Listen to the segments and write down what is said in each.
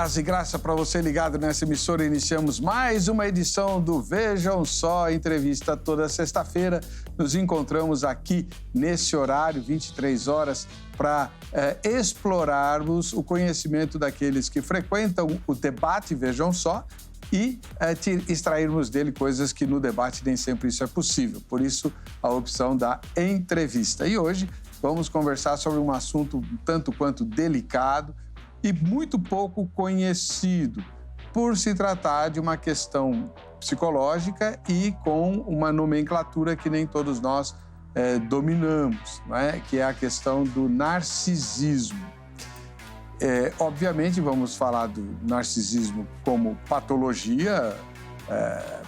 Paz e graça para você ligado nessa emissora. Iniciamos mais uma edição do Vejam Só Entrevista. Toda sexta-feira nos encontramos aqui nesse horário, 23 horas, para explorarmos o conhecimento daqueles que frequentam o debate Vejam Só e extrairmos dele coisas que no debate nem sempre isso é possível. Por isso, a opção da entrevista. E hoje vamos conversar sobre um assunto um tanto quanto delicado e muito pouco conhecido, por se tratar de uma questão psicológica e com uma nomenclatura que nem todos nós dominamos, não é? Que é a questão do narcisismo. Obviamente, vamos falar do narcisismo como patologia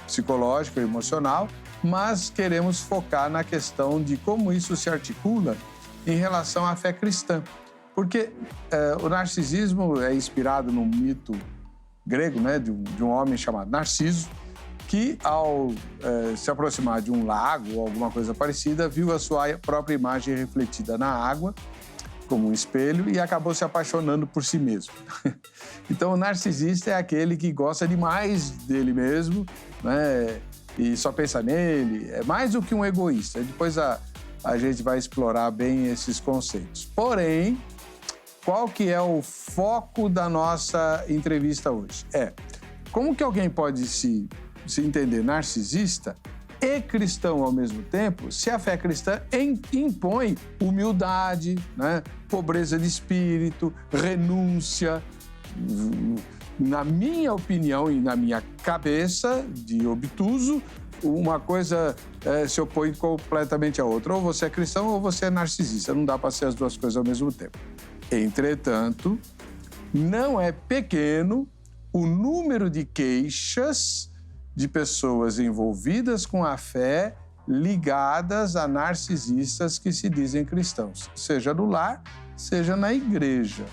psicológica e emocional, mas queremos focar na questão de como isso se articula em relação à fé cristã. Porque o narcisismo é inspirado num mito grego, né, de um homem chamado Narciso, que, ao se aproximar de um lago ou alguma coisa parecida, viu a sua própria imagem refletida na água, como um espelho, e acabou se apaixonando por si mesmo. Então, o narcisista é aquele que gosta demais dele mesmo, né, e só pensa nele. É mais do que um egoísta. Depois a gente vai explorar bem esses conceitos. Porém, qual que é o foco da nossa entrevista hoje? Como que alguém pode se entender narcisista e cristão ao mesmo tempo, se a fé cristã impõe humildade, né, pobreza de espírito, renúncia. Na minha opinião e na minha cabeça de obtuso, uma coisa se opõe completamente à outra. Ou você é cristão ou você é narcisista. Não dá para ser as duas coisas ao mesmo tempo. Entretanto, não é pequeno o número de queixas de pessoas envolvidas com a fé ligadas a narcisistas que se dizem cristãos, seja no lar, seja na igreja.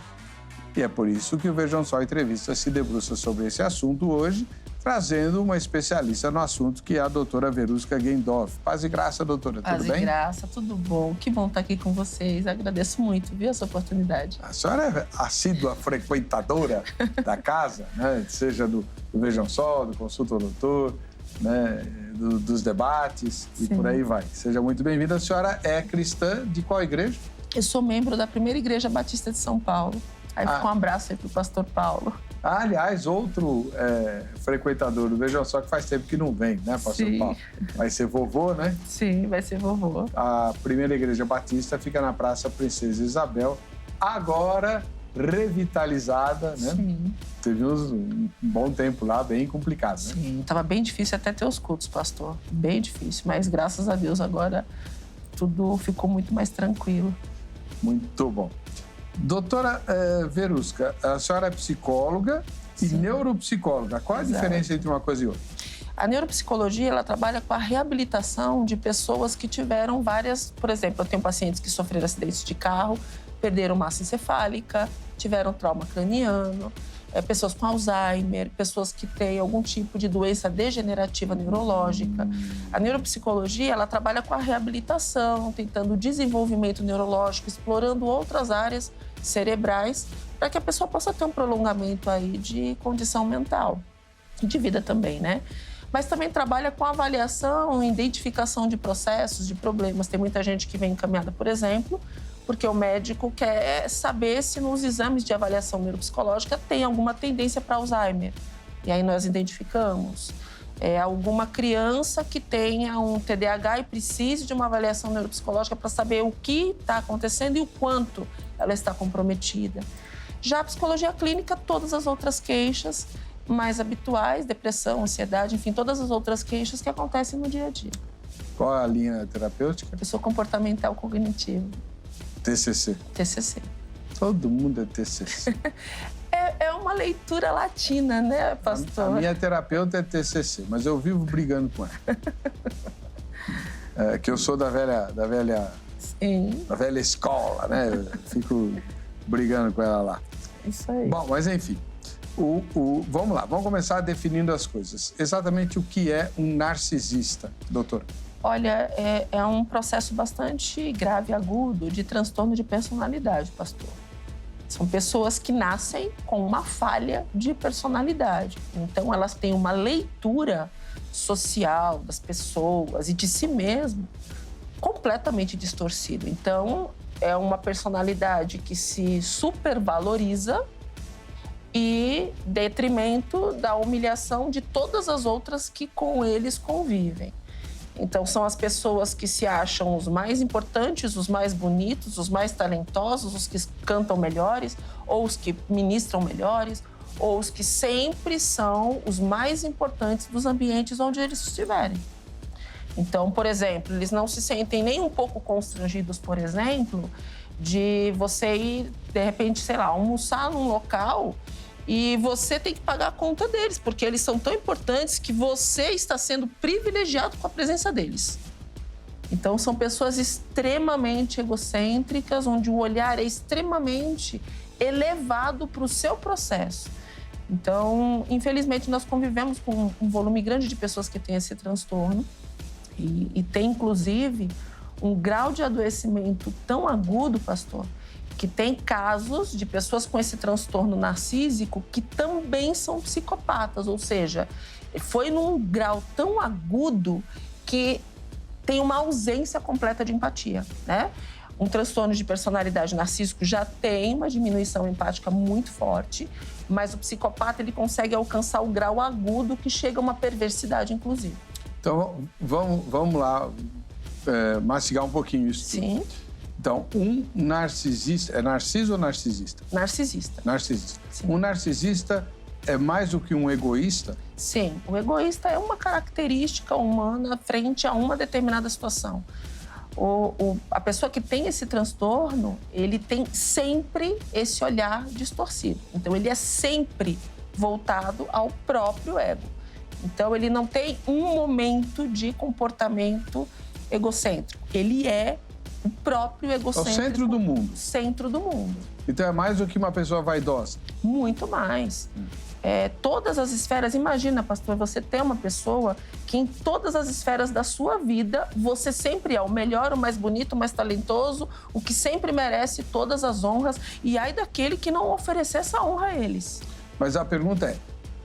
E é por isso que o Vejam Só Entrevista se debruça sobre esse assunto hoje, trazendo uma especialista no assunto, que é a doutora Verusca Gendorf. Paz e graça, doutora, tudo bem? Paz e graça, tudo bom. Que bom estar aqui com vocês. Agradeço muito, viu, essa oportunidade. A senhora é assídua frequentadora da casa, né? Seja do Vejam Só, do Consulta ao Doutor, né? Dos debates. Sim. E por aí vai. Seja muito bem-vinda. A senhora é cristã de qual igreja? Eu sou membro da Primeira Igreja Batista de São Paulo. Aí fica um abraço aí pro pastor Paulo. Aliás, outro frequentador do Vejam Só, que faz tempo que não vem, né, pastor Sim. Paulo? Vai ser vovô, né? Sim, vai ser vovô. A Primeira Igreja Batista fica na Praça Princesa Isabel, agora revitalizada, né? Sim. Teve um bom tempo lá, bem complicado, né? Sim, estava bem difícil até ter os cultos, pastor. Bem difícil, mas graças a Deus agora tudo ficou muito mais tranquilo. Muito bom. Doutora Verusca, a senhora é psicóloga e neuropsicóloga. Qual a diferença entre uma coisa e outra? A neuropsicologia, ela trabalha com a reabilitação de pessoas que tiveram várias... Por exemplo, eu tenho pacientes que sofreram acidentes de carro, perderam massa encefálica, tiveram trauma craniano, pessoas com Alzheimer, pessoas que têm algum tipo de doença degenerativa neurológica. A neuropsicologia, ela trabalha com a reabilitação, tentando desenvolvimento neurológico, explorando outras áreas cerebrais para que a pessoa possa ter um prolongamento aí de condição mental e de vida também, né? Mas também trabalha com avaliação, identificação de processos, de problemas. Tem muita gente que vem encaminhada, por exemplo, porque o médico quer saber se nos exames de avaliação neuropsicológica tem alguma tendência para Alzheimer. E aí nós identificamos alguma criança que tenha um TDAH e precise de uma avaliação neuropsicológica para saber o que está acontecendo e o quanto ela está comprometida. Já a psicologia clínica, todas as outras queixas mais habituais, depressão, ansiedade, enfim, todas as outras queixas que acontecem no dia a dia. Qual é a linha terapêutica? Eu sou comportamental cognitivo. TCC. TCC. Todo mundo é TCC. É uma leitura latina, né, pastor? A minha terapeuta é TCC, mas eu vivo brigando com ela. Que eu sou da velha escola, né? Eu fico brigando com ela lá. Isso aí. Bom, mas enfim. Vamos lá, vamos começar definindo as coisas. Exatamente o que é um narcisista, doutora? Olha, é um processo bastante grave e agudo de transtorno de personalidade, pastor. São pessoas que nascem com uma falha de personalidade. Então, elas têm uma leitura social das pessoas e de si mesmo completamente distorcida. Então, é uma personalidade que se supervaloriza e detrimento da humilhação de todas as outras que com eles convivem. Então, são as pessoas que se acham os mais importantes, os mais bonitos, os mais talentosos, os que cantam melhores, ou os que ministram melhores, ou os que sempre são os mais importantes dos ambientes onde eles estiverem. Então, por exemplo, eles não se sentem nem um pouco constrangidos, por exemplo, de você ir, de repente, sei lá, almoçar num local e você tem que pagar a conta deles, porque eles são tão importantes que você está sendo privilegiado com a presença deles. Então, são pessoas extremamente egocêntricas, onde o olhar é extremamente elevado para o seu processo. Então, infelizmente, nós convivemos com um volume grande de pessoas que têm esse transtorno e tem, inclusive, um grau de adoecimento tão agudo, pastor, que tem casos de pessoas com esse transtorno narcísico que também são psicopatas, ou seja, foi num grau tão agudo que tem uma ausência completa de empatia, né? Um transtorno de personalidade narcísico já tem uma diminuição empática muito forte, mas o psicopata ele consegue alcançar o grau agudo que chega a uma perversidade, inclusive. Então, vamos lá mastigar um pouquinho isso tudo. Sim. Então, um narcisista... É narciso ou narcisista? Narcisista. Narcisista. Sim. Um narcisista é mais do que um egoísta? Sim, o egoísta é uma característica humana frente a uma determinada situação. A pessoa que tem esse transtorno, ele tem sempre esse olhar distorcido. Então, ele é sempre voltado ao próprio ego. Então, ele não tem um momento de comportamento egocêntrico. Ele é o próprio egocêntrico. É o centro do mundo. Centro do mundo. Então, é mais do que uma pessoa vaidosa? Muito mais. Todas as esferas, imagina, pastor, você ter uma pessoa que em todas as esferas da sua vida, você sempre é o melhor, o mais bonito, o mais talentoso, o que sempre merece todas as honras, e ai daquele que não oferecer essa honra a eles. Mas a pergunta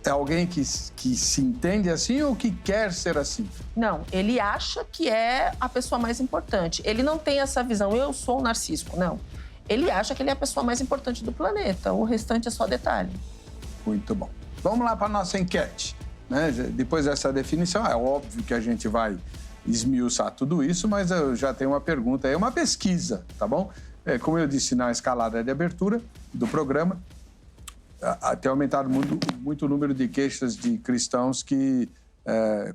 é alguém que se entende assim ou que quer ser assim? Não, ele acha que é a pessoa mais importante. Ele não tem essa visão, eu sou o narcísico, não. Ele acha que ele é a pessoa mais importante do planeta, o restante é só detalhe. Muito bom. Vamos lá para a nossa enquete. Né? Depois dessa definição, é óbvio que a gente vai esmiuçar tudo isso, mas eu já tenho uma pergunta aí, uma pesquisa, tá bom? Como eu disse na escalada de abertura do programa, tem aumentado muito o número de queixas de cristãos que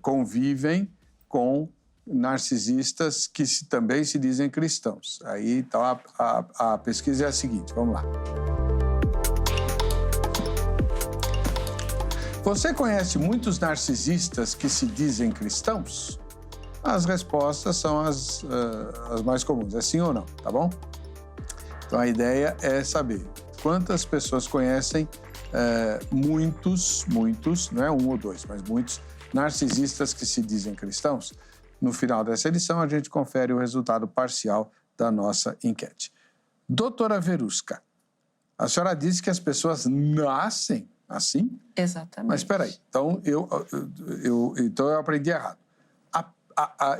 convivem com narcisistas que também se dizem cristãos. Aí, então, a pesquisa é a seguinte, vamos lá. Você conhece muitos narcisistas que se dizem cristãos? As respostas são as mais comuns, é sim ou não, tá bom? Então, a ideia é saber quantas pessoas conhecem muitos, não é um ou dois, mas muitos narcisistas que se dizem cristãos. No final dessa edição, a gente confere o resultado parcial da nossa enquete. Doutora Verusca, a senhora disse que as pessoas nascem assim? Exatamente. Mas espera aí, então eu aprendi errado.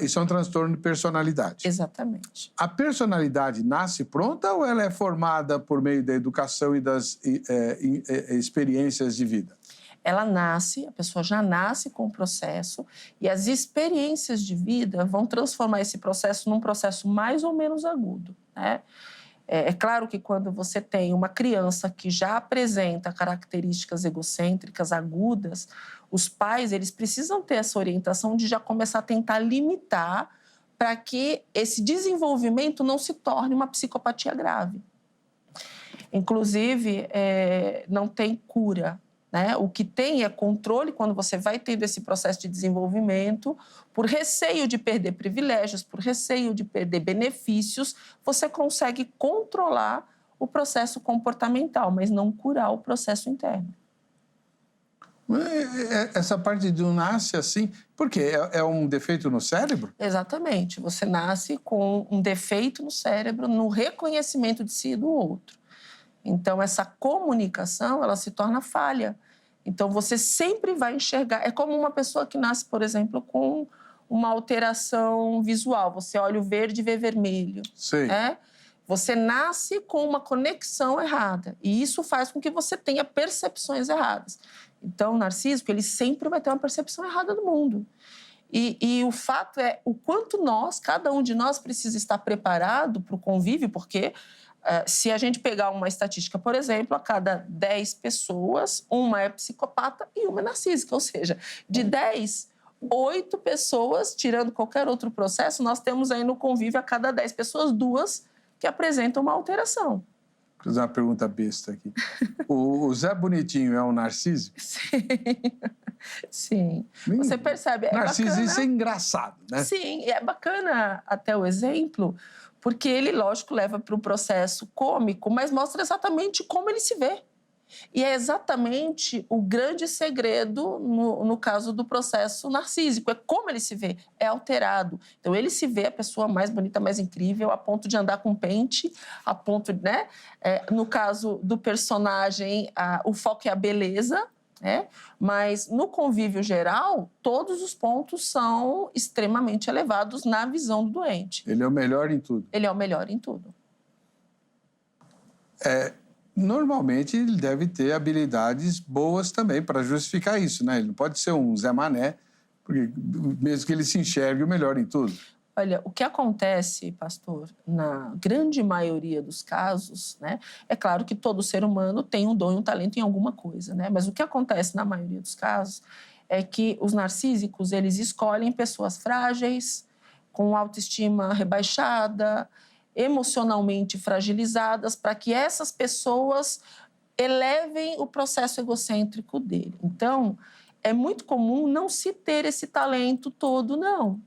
Isso é um transtorno de personalidade. Exatamente. A personalidade nasce pronta ou ela é formada por meio da educação e das experiências de vida? Ela nasce, a pessoa já nasce com o processo e as experiências de vida vão transformar esse processo num processo mais ou menos agudo, né? É claro que quando você tem uma criança que já apresenta características egocêntricas agudas, os pais eles precisam ter essa orientação de já começar a tentar limitar para que esse desenvolvimento não se torne uma psicopatia grave. Inclusive, não tem cura, né? O que tem é controle quando você vai tendo esse processo de desenvolvimento, por receio de perder privilégios, por receio de perder benefícios, você consegue controlar o processo comportamental, mas não curar o processo interno. Essa parte do nasce assim, por quê? É um defeito no cérebro? Exatamente. Você nasce com um defeito no cérebro, no reconhecimento de si e do outro. Então, essa comunicação, ela se torna falha. Então, você sempre vai enxergar... É como uma pessoa que nasce, por exemplo, com uma alteração visual. Você olha o verde e vê vermelho. Sim. Você nasce com uma conexão errada. E isso faz com que você tenha percepções erradas. Então, o narcísico, ele sempre vai ter uma percepção errada do mundo. E o fato é o quanto cada um de nós precisa estar preparado para o convívio, porque se a gente pegar uma estatística, por exemplo, a cada 10 pessoas, uma é psicopata e uma é narcísica. Ou seja, de 10, 8 pessoas, tirando qualquer outro processo, nós temos aí no convívio a cada 10 pessoas, 2 que apresentam uma alteração. Vou fazer uma pergunta besta aqui. O Zé Bonitinho é um narcísico? Sim. Você percebe, narcisismo bacana. É engraçado, né? Sim, é bacana até o exemplo, porque ele, lógico, leva para o processo cômico, mas mostra exatamente como ele se vê. E é exatamente o grande segredo no caso do processo narcísico, é como ele se vê, é alterado. Então, ele se vê a pessoa mais bonita, mais incrível, a ponto de andar com pente, a ponto, né? No caso do personagem, o foco é a beleza, mas no convívio geral, todos os pontos são extremamente elevados na visão do doente. Ele é o melhor em tudo. Ele é o melhor em tudo. Normalmente, ele deve ter habilidades boas também para justificar isso, né? Ele não pode ser um Zé Mané, porque mesmo que ele se enxergue o melhor em tudo. Olha, o que acontece, pastor, na grande maioria dos casos, né? É claro que todo ser humano tem um dom e um talento em alguma coisa, né? Mas o que acontece na maioria dos casos é que os narcísicos, eles escolhem pessoas frágeis, com autoestima rebaixada, emocionalmente fragilizadas, para que essas pessoas elevem o processo egocêntrico dele. Então, é muito comum não se ter esse talento todo, não.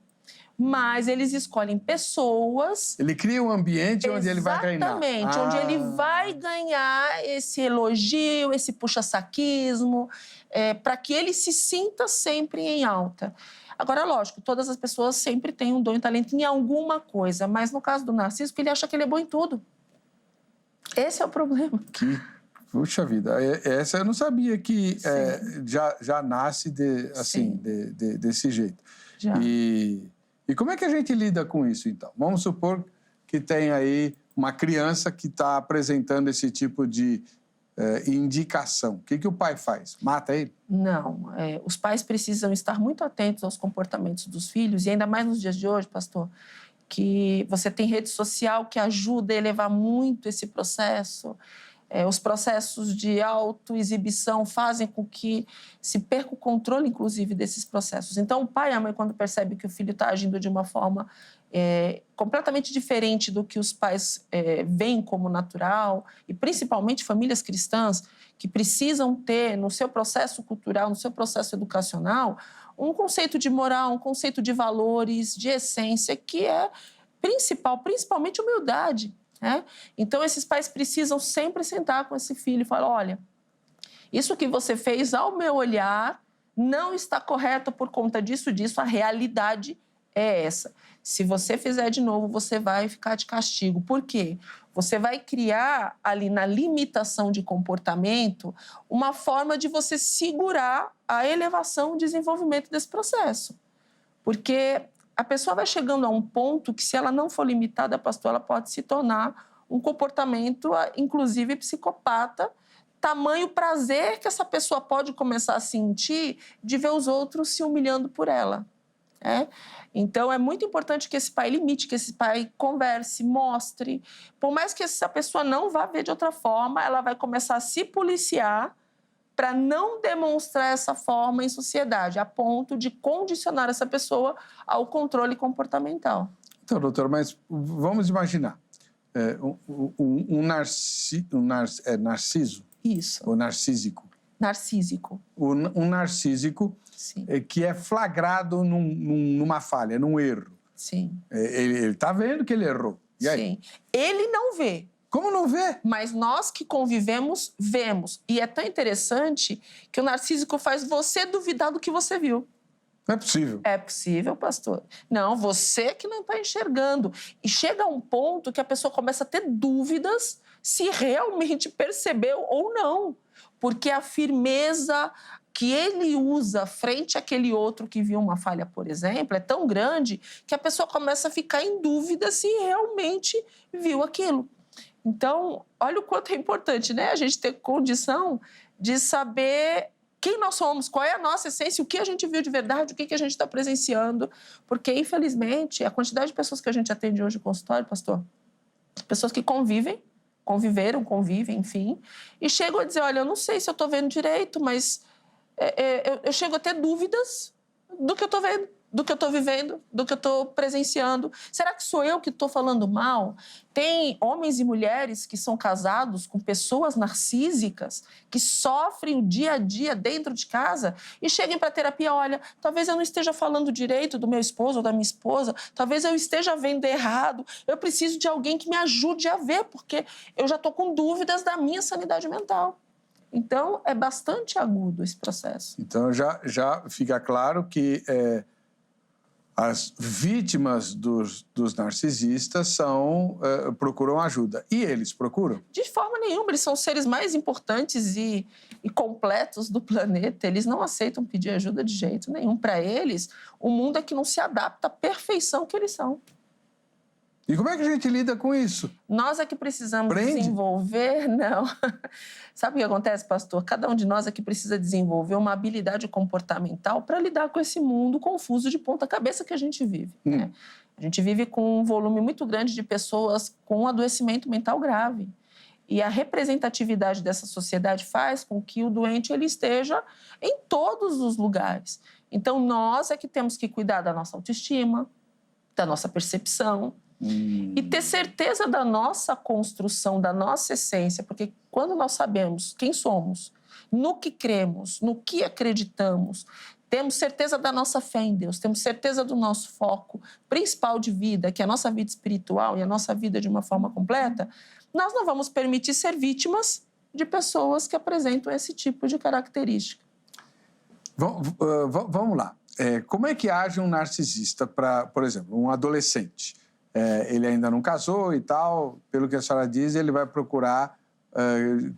Mas eles escolhem pessoas... Ele cria um ambiente onde ele vai ganhar. Exatamente, onde ele vai ganhar esse elogio, esse puxa-saquismo, para que ele se sinta sempre em alta. Agora, lógico, todas as pessoas sempre têm um dom e talento em alguma coisa, mas no caso do narcísico, ele acha que ele é bom em tudo. Esse é o problema. Puxa vida, essa eu não sabia que já nasce desse jeito. Já. E como é que a gente lida com isso, então? Vamos supor que tem aí uma criança que está apresentando esse tipo de indicação. O que o pai faz? Mata ele? Não. Os pais precisam estar muito atentos aos comportamentos dos filhos, e ainda mais nos dias de hoje, pastor, que você tem rede social que ajuda a elevar muito esse processo. Os processos de autoexibição fazem com que se perca o controle, inclusive, desses processos. Então, o pai e a mãe, quando percebem que o filho está agindo de uma forma completamente diferente do que os pais veem como natural, e principalmente famílias cristãs, que precisam ter no seu processo cultural, no seu processo educacional, um conceito de moral, um conceito de valores, de essência, que é principalmente humildade. Então, esses pais precisam sempre sentar com esse filho e falar, olha, isso que você fez, ao meu olhar, não está correto por conta disso, a realidade é essa. Se você fizer de novo, você vai ficar de castigo. Por quê? Você vai criar ali na limitação de comportamento uma forma de você segurar a elevação e desenvolvimento desse processo. Porque a pessoa vai chegando a um ponto que, se ela não for limitada, pastor, ela pode se tornar um comportamento, inclusive psicopata, tamanho prazer que essa pessoa pode começar a sentir de ver os outros se humilhando por ela. Então, é muito importante que esse pai limite, que esse pai converse, mostre. Por mais que essa pessoa não vá ver de outra forma, ela vai começar a se policiar para não demonstrar essa forma em sociedade, a ponto de condicionar essa pessoa ao controle comportamental. Então, doutor, mas vamos imaginar narciso? Isso. Ou narcísico? Narcísico. Um narcísico que é flagrado numa falha, num erro. Sim. Ele está vendo que ele errou. E aí? Sim. Ele não vê. Como não vê? Mas nós que convivemos, vemos. E é tão interessante que o narcísico faz você duvidar do que você viu. Não é possível. É possível, pastor. Não, você que não está enxergando. E chega a um ponto que a pessoa começa a ter dúvidas se realmente percebeu ou não. Porque a firmeza que ele usa frente àquele outro que viu uma falha, por exemplo, é tão grande que a pessoa começa a ficar em dúvida se realmente viu aquilo. Então, olha o quanto é importante, né? A gente ter condição de saber quem nós somos, qual é a nossa essência, o que a gente viu de verdade, o que a gente está presenciando. Porque, infelizmente, a quantidade de pessoas que a gente atende hoje no consultório, pastor, pessoas que convivem, enfim, e chegam a dizer, olha, eu não sei se eu estou vendo direito, mas eu chego a ter dúvidas do que eu estou vendo, do que eu estou vivendo, do que eu estou presenciando. Será que sou eu que estou falando mal? Tem homens e mulheres que são casados com pessoas narcísicas que sofrem o dia a dia dentro de casa e chegam para a terapia, olha, talvez eu não esteja falando direito do meu esposo ou da minha esposa, talvez eu esteja vendo errado, eu preciso de alguém que me ajude a ver, porque eu já estou com dúvidas da minha sanidade mental. Então, é bastante agudo esse processo. Então, já fica claro que as vítimas dos narcisistas procuram ajuda. E eles procuram? De forma nenhuma. Eles são os seres mais importantes e completos do planeta. Eles não aceitam pedir ajuda de jeito nenhum. Para eles, o mundo é que não se adapta à perfeição que eles são. E como é que a gente lida com isso? Nós é que precisamos Prende? desenvolver... Não. Sabe o que acontece, pastor? Cada um de nós é que precisa desenvolver uma habilidade comportamental para lidar com esse mundo confuso de ponta cabeça que a gente vive. Né? A gente vive com um volume muito grande de pessoas com adoecimento mental grave. E a representatividade dessa sociedade faz com que o doente ele esteja em todos os lugares. Então, nós é que temos que cuidar da nossa autoestima, da nossa percepção, e ter certeza da nossa construção, da nossa essência, porque quando nós sabemos quem somos, no que cremos, no que acreditamos, temos certeza da nossa fé em Deus, temos certeza do nosso foco principal de vida, que é a nossa vida espiritual e a nossa vida de uma forma completa, nós não vamos permitir ser vítimas de pessoas que apresentam esse tipo de característica. Vamos lá. Como é que age um narcisista para, por exemplo, um adolescente? Ele ainda não casou e tal, pelo que a senhora diz, ele vai procurar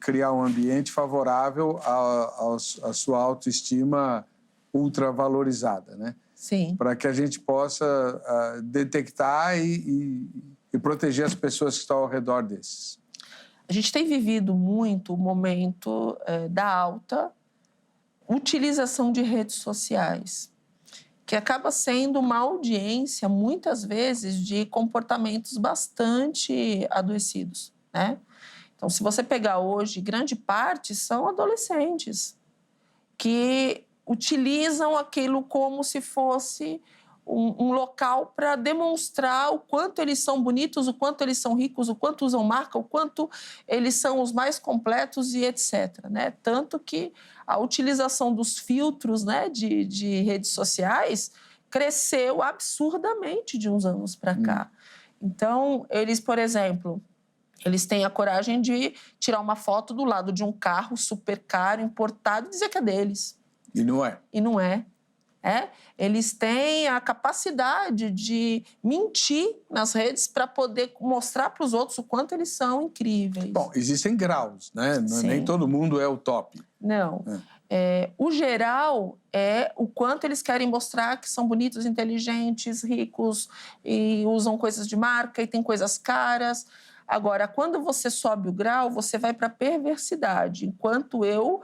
criar um ambiente favorável à sua autoestima ultravalorizada, né? Sim. Para que a gente possa detectar e proteger as pessoas que estão ao redor desses. A gente tem vivido muito o momento da alta utilização de redes sociais, que acaba sendo uma audiência, muitas vezes, de comportamentos bastante adoecidos, né? Então, se você pegar hoje, grande parte são adolescentes que utilizam aquilo como se fosse um local para demonstrar o quanto eles são bonitos, o quanto eles são ricos, o quanto usam marca, o quanto eles são os mais completos e etc. Né? Tanto que a utilização dos filtros, né, de redes sociais cresceu absurdamente de uns anos para cá. Então, eles, por exemplo, eles têm a coragem de tirar uma foto do lado de um carro super caro, importado, e dizer que é deles. E não é. E não é. Eles têm a capacidade de mentir nas redes para poder mostrar para os outros o quanto eles são incríveis. Bom, existem graus, né? Sim. Nem todo mundo é o top. Não. O geral é o quanto eles querem mostrar que são bonitos, inteligentes, ricos e usam coisas de marca e têm coisas caras. Agora, quando você sobe o grau, você vai para a perversidade. Enquanto eu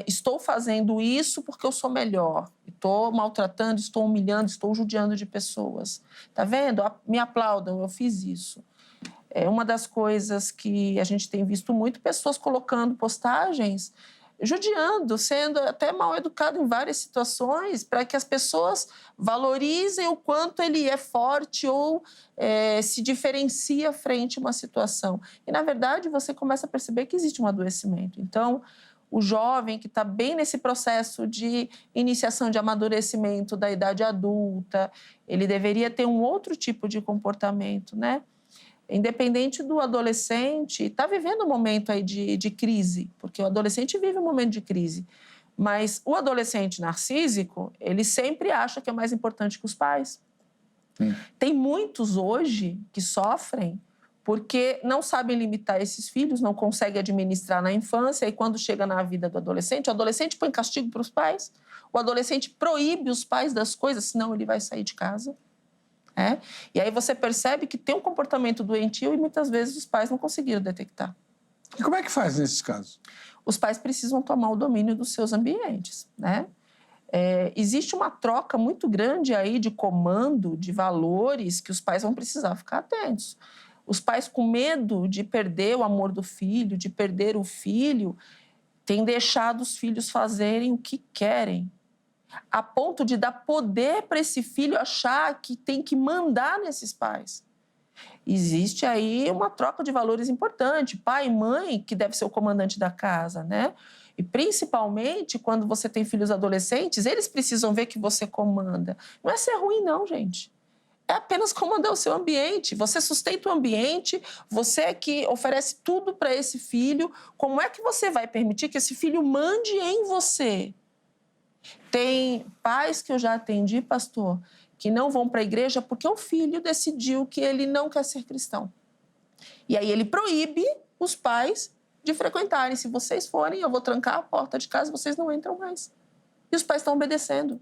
estou fazendo isso porque eu sou melhor. Estou maltratando, estou humilhando, estou judiando de pessoas. Tá vendo? Me aplaudam, eu fiz isso. É uma das coisas que a gente tem visto muito, pessoas colocando postagens, judiando, sendo até mal educado em várias situações, para que as pessoas valorizem o quanto ele é forte ou se diferencia frente a uma situação. E, na verdade, você começa a perceber que existe um adoecimento. Então, o jovem que está bem nesse processo de iniciação de amadurecimento da idade adulta, ele deveria ter um outro tipo de comportamento, né? Independente do adolescente, está vivendo um momento aí de crise, porque o adolescente vive um momento de crise. Mas o adolescente narcísico, ele sempre acha que é mais importante que os pais. Tem muitos hoje que sofrem porque não sabem limitar esses filhos, não conseguem administrar na infância, e quando chega na vida do adolescente, o adolescente põe castigo para os pais, o adolescente proíbe os pais das coisas, senão ele vai sair de casa. E aí você percebe que tem um comportamento doentio e muitas vezes os pais não conseguiram detectar. E como é que faz nesses casos? Os pais precisam tomar o domínio dos seus ambientes, existe uma troca muito grande aí de comando, de valores que os pais vão precisar ficar atentos. Os pais, com medo de perder o amor do filho, de perder o filho, têm deixado os filhos fazerem o que querem, a ponto de dar poder para esse filho achar que tem que mandar nesses pais. Existe aí uma troca de valores importante, pai e mãe, que deve ser o comandante da casa, E principalmente quando você tem filhos adolescentes, eles precisam ver que você comanda. Não é ser ruim, não, gente. É apenas comandar o seu ambiente. Você sustenta o ambiente, você é que oferece tudo para esse filho. Como é que você vai permitir que esse filho mande em você? Tem pais que eu já atendi, pastor, que não vão para a igreja porque o filho decidiu que ele não quer ser cristão. E aí ele proíbe os pais de frequentarem. Se vocês forem, eu vou trancar a porta de casa, vocês não entram mais. E os pais estão obedecendo.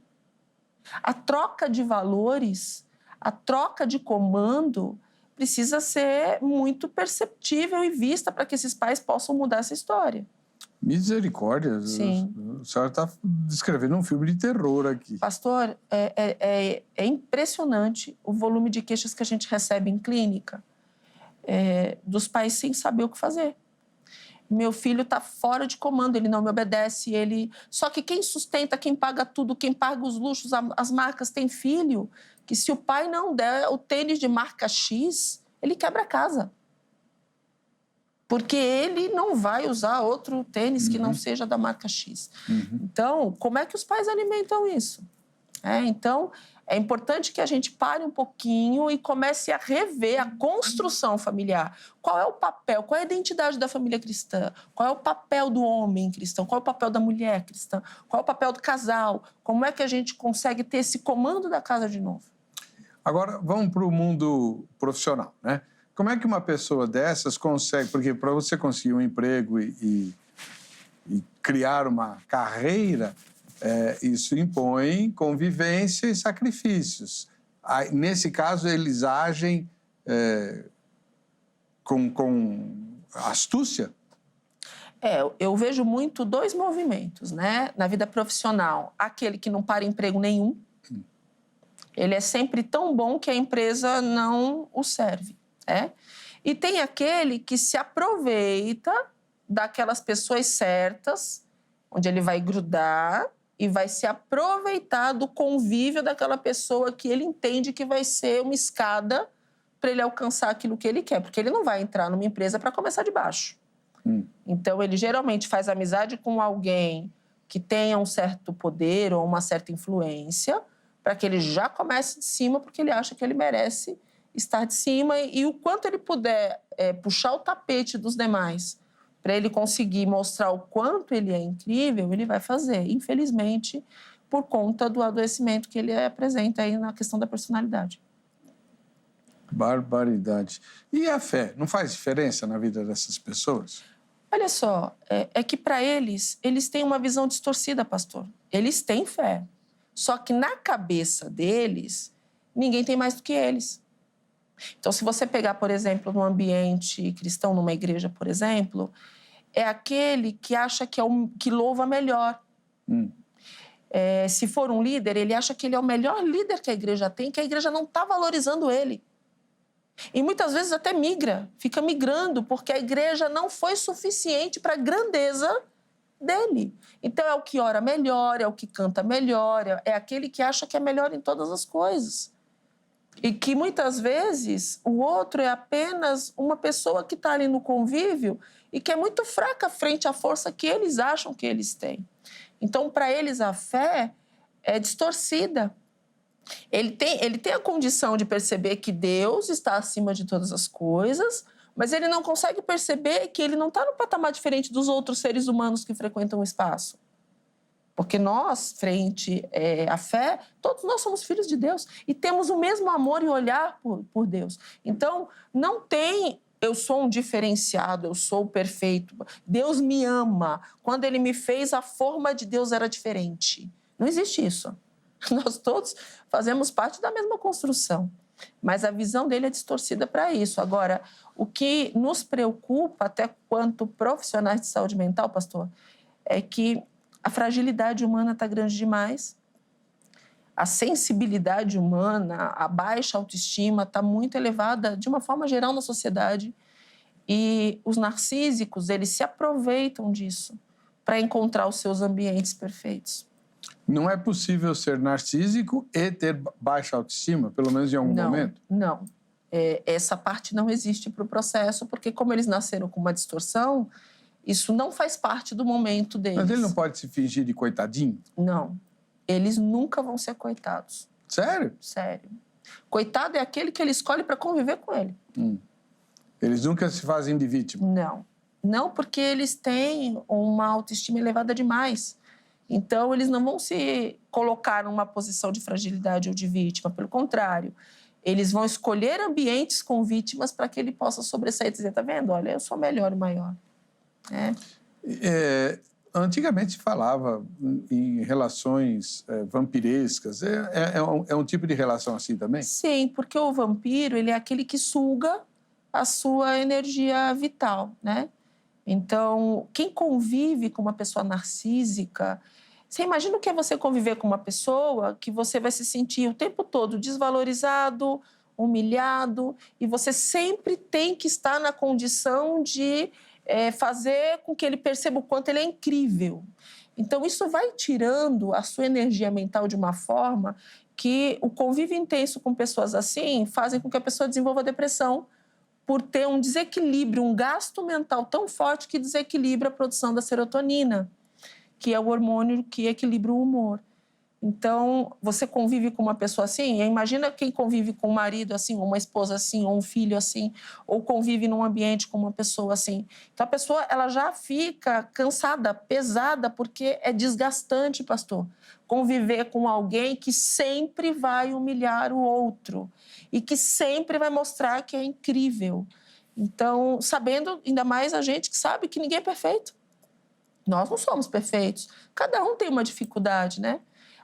A troca de valores, a troca de comando precisa ser muito perceptível e vista para que esses pais possam mudar essa história. Misericórdia. Sim. A senhora está descrevendo um filme de terror aqui. Pastor, é impressionante o volume de queixas que a gente recebe em clínica dos pais sem saber o que fazer. Meu filho está fora de comando, ele não me obedece, Só que quem sustenta, quem paga tudo, quem paga os luxos, as marcas, tem filho que se o pai não der o tênis de marca X, ele quebra a casa. Porque ele não vai usar outro tênis que não seja da marca X. Então, como é que os pais alimentam isso? Então, é importante que a gente pare um pouquinho e comece a rever a construção familiar. Qual é o papel, qual é a identidade da família cristã? Qual é o papel do homem cristão? Qual é o papel da mulher cristã? Qual é o papel do casal? Como é que a gente consegue ter esse comando da casa de novo? Agora, vamos para o mundo profissional, Como é que uma pessoa dessas consegue... Porque para você conseguir um emprego e criar uma carreira... isso impõe convivência e sacrifícios. Nesse caso, eles agem com astúcia? Eu vejo muito dois movimentos, na vida profissional. Aquele que não para emprego nenhum. Ele é sempre tão bom que a empresa não o serve. E tem aquele que se aproveita daquelas pessoas certas, onde ele vai grudar e vai se aproveitar do convívio daquela pessoa que ele entende que vai ser uma escada para ele alcançar aquilo que ele quer, porque ele não vai entrar numa empresa para começar de baixo. Então, ele geralmente faz amizade com alguém que tenha um certo poder ou uma certa influência, para que ele já comece de cima, porque ele acha que ele merece estar de cima, e o quanto ele puder puxar o tapete dos demais para ele conseguir mostrar o quanto ele é incrível, ele vai fazer, infelizmente, por conta do adoecimento que ele apresenta aí na questão da personalidade. Barbaridade. E a fé? Não faz diferença na vida dessas pessoas? Olha só, é que para eles têm uma visão distorcida, pastor. Eles têm fé. Só que na cabeça deles, ninguém tem mais do que eles. Então, se você pegar, por exemplo, num ambiente cristão, numa igreja, por exemplo, é aquele que acha que louva melhor. Se for um líder, ele acha que ele é o melhor líder que a igreja tem, que a igreja não está valorizando ele. E muitas vezes até fica migrando, porque a igreja não foi suficiente para a grandeza dele. Então, é o que ora melhor, é o que canta melhor, é aquele que acha que é melhor em todas as coisas. E que muitas vezes o outro é apenas uma pessoa que está ali no convívio e que é muito fraca frente à força que eles acham que eles têm. Então, para eles, a fé é distorcida. Ele tem a condição de perceber que Deus está acima de todas as coisas, mas ele não consegue perceber que ele não está no patamar diferente dos outros seres humanos que frequentam o espaço. Porque nós, frente à fé, todos nós somos filhos de Deus e temos o mesmo amor e olhar por Deus. Então, não tem eu sou um diferenciado, eu sou perfeito. Deus me ama. Quando Ele me fez, a forma de Deus era diferente. Não existe isso. Nós todos fazemos parte da mesma construção, mas a visão dele é distorcida para isso. Agora, o que nos preocupa, até quanto profissionais de saúde mental, pastor, é que a fragilidade humana está grande demais, a sensibilidade humana, a baixa autoestima está muito elevada de uma forma geral na sociedade e os narcísicos, eles se aproveitam disso para encontrar os seus ambientes perfeitos. Não é possível ser narcísico e ter baixa autoestima, pelo menos em algum momento? Não. Essa parte não existe para o processo, porque como eles nasceram com uma distorção, isso não faz parte do momento deles. Mas ele não pode se fingir de coitadinho? Não. Eles nunca vão ser coitados. Sério? Sério. Coitado é aquele que ele escolhe para conviver com ele. Eles nunca se fazem de vítima? Não. Não, porque eles têm uma autoestima elevada demais. Então, eles não vão se colocar numa posição de fragilidade ou de vítima. Pelo contrário, eles vão escolher ambientes com vítimas para que ele possa sobressair e dizer, tá vendo? Olha, eu sou melhor e maior. Antigamente se falava em relações vampirescas. É um tipo de relação assim também? Sim, porque o vampiro ele é aquele que suga a sua energia vital, né? Então, quem convive com uma pessoa narcísica... Você imagina o que é você conviver com uma pessoa que você vai se sentir o tempo todo desvalorizado, humilhado, e você sempre tem que estar na condição de fazer com que ele perceba o quanto ele é incrível. Então, isso vai tirando a sua energia mental de uma forma que o convívio intenso com pessoas assim fazem com que a pessoa desenvolva depressão por ter um desequilíbrio, um gasto mental tão forte que desequilibra a produção da serotonina, que é o hormônio que equilibra o humor. Então, você convive com uma pessoa assim, imagina quem convive com um marido assim, ou uma esposa assim, ou um filho assim, ou convive num ambiente com uma pessoa assim. Então, a pessoa ela já fica cansada, pesada, porque é desgastante, pastor, conviver com alguém que sempre vai humilhar o outro e que sempre vai mostrar que é incrível. Então, sabendo, ainda mais a gente que sabe que ninguém é perfeito. Nós não somos perfeitos. Cada um tem uma dificuldade, né?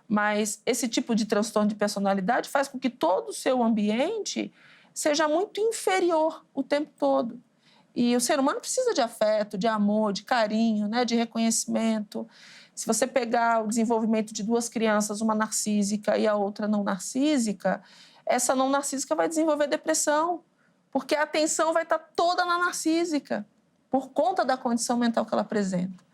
Mas esse tipo de transtorno de personalidade faz com que todo o seu ambiente seja muito inferior o tempo todo. E o ser humano precisa de afeto, de amor, de carinho, né? De reconhecimento. Se você pegar o desenvolvimento de duas crianças, uma narcísica e a outra não narcísica, essa não narcísica vai desenvolver depressão, porque a atenção vai estar toda na narcísica, por conta da condição mental que ela apresenta.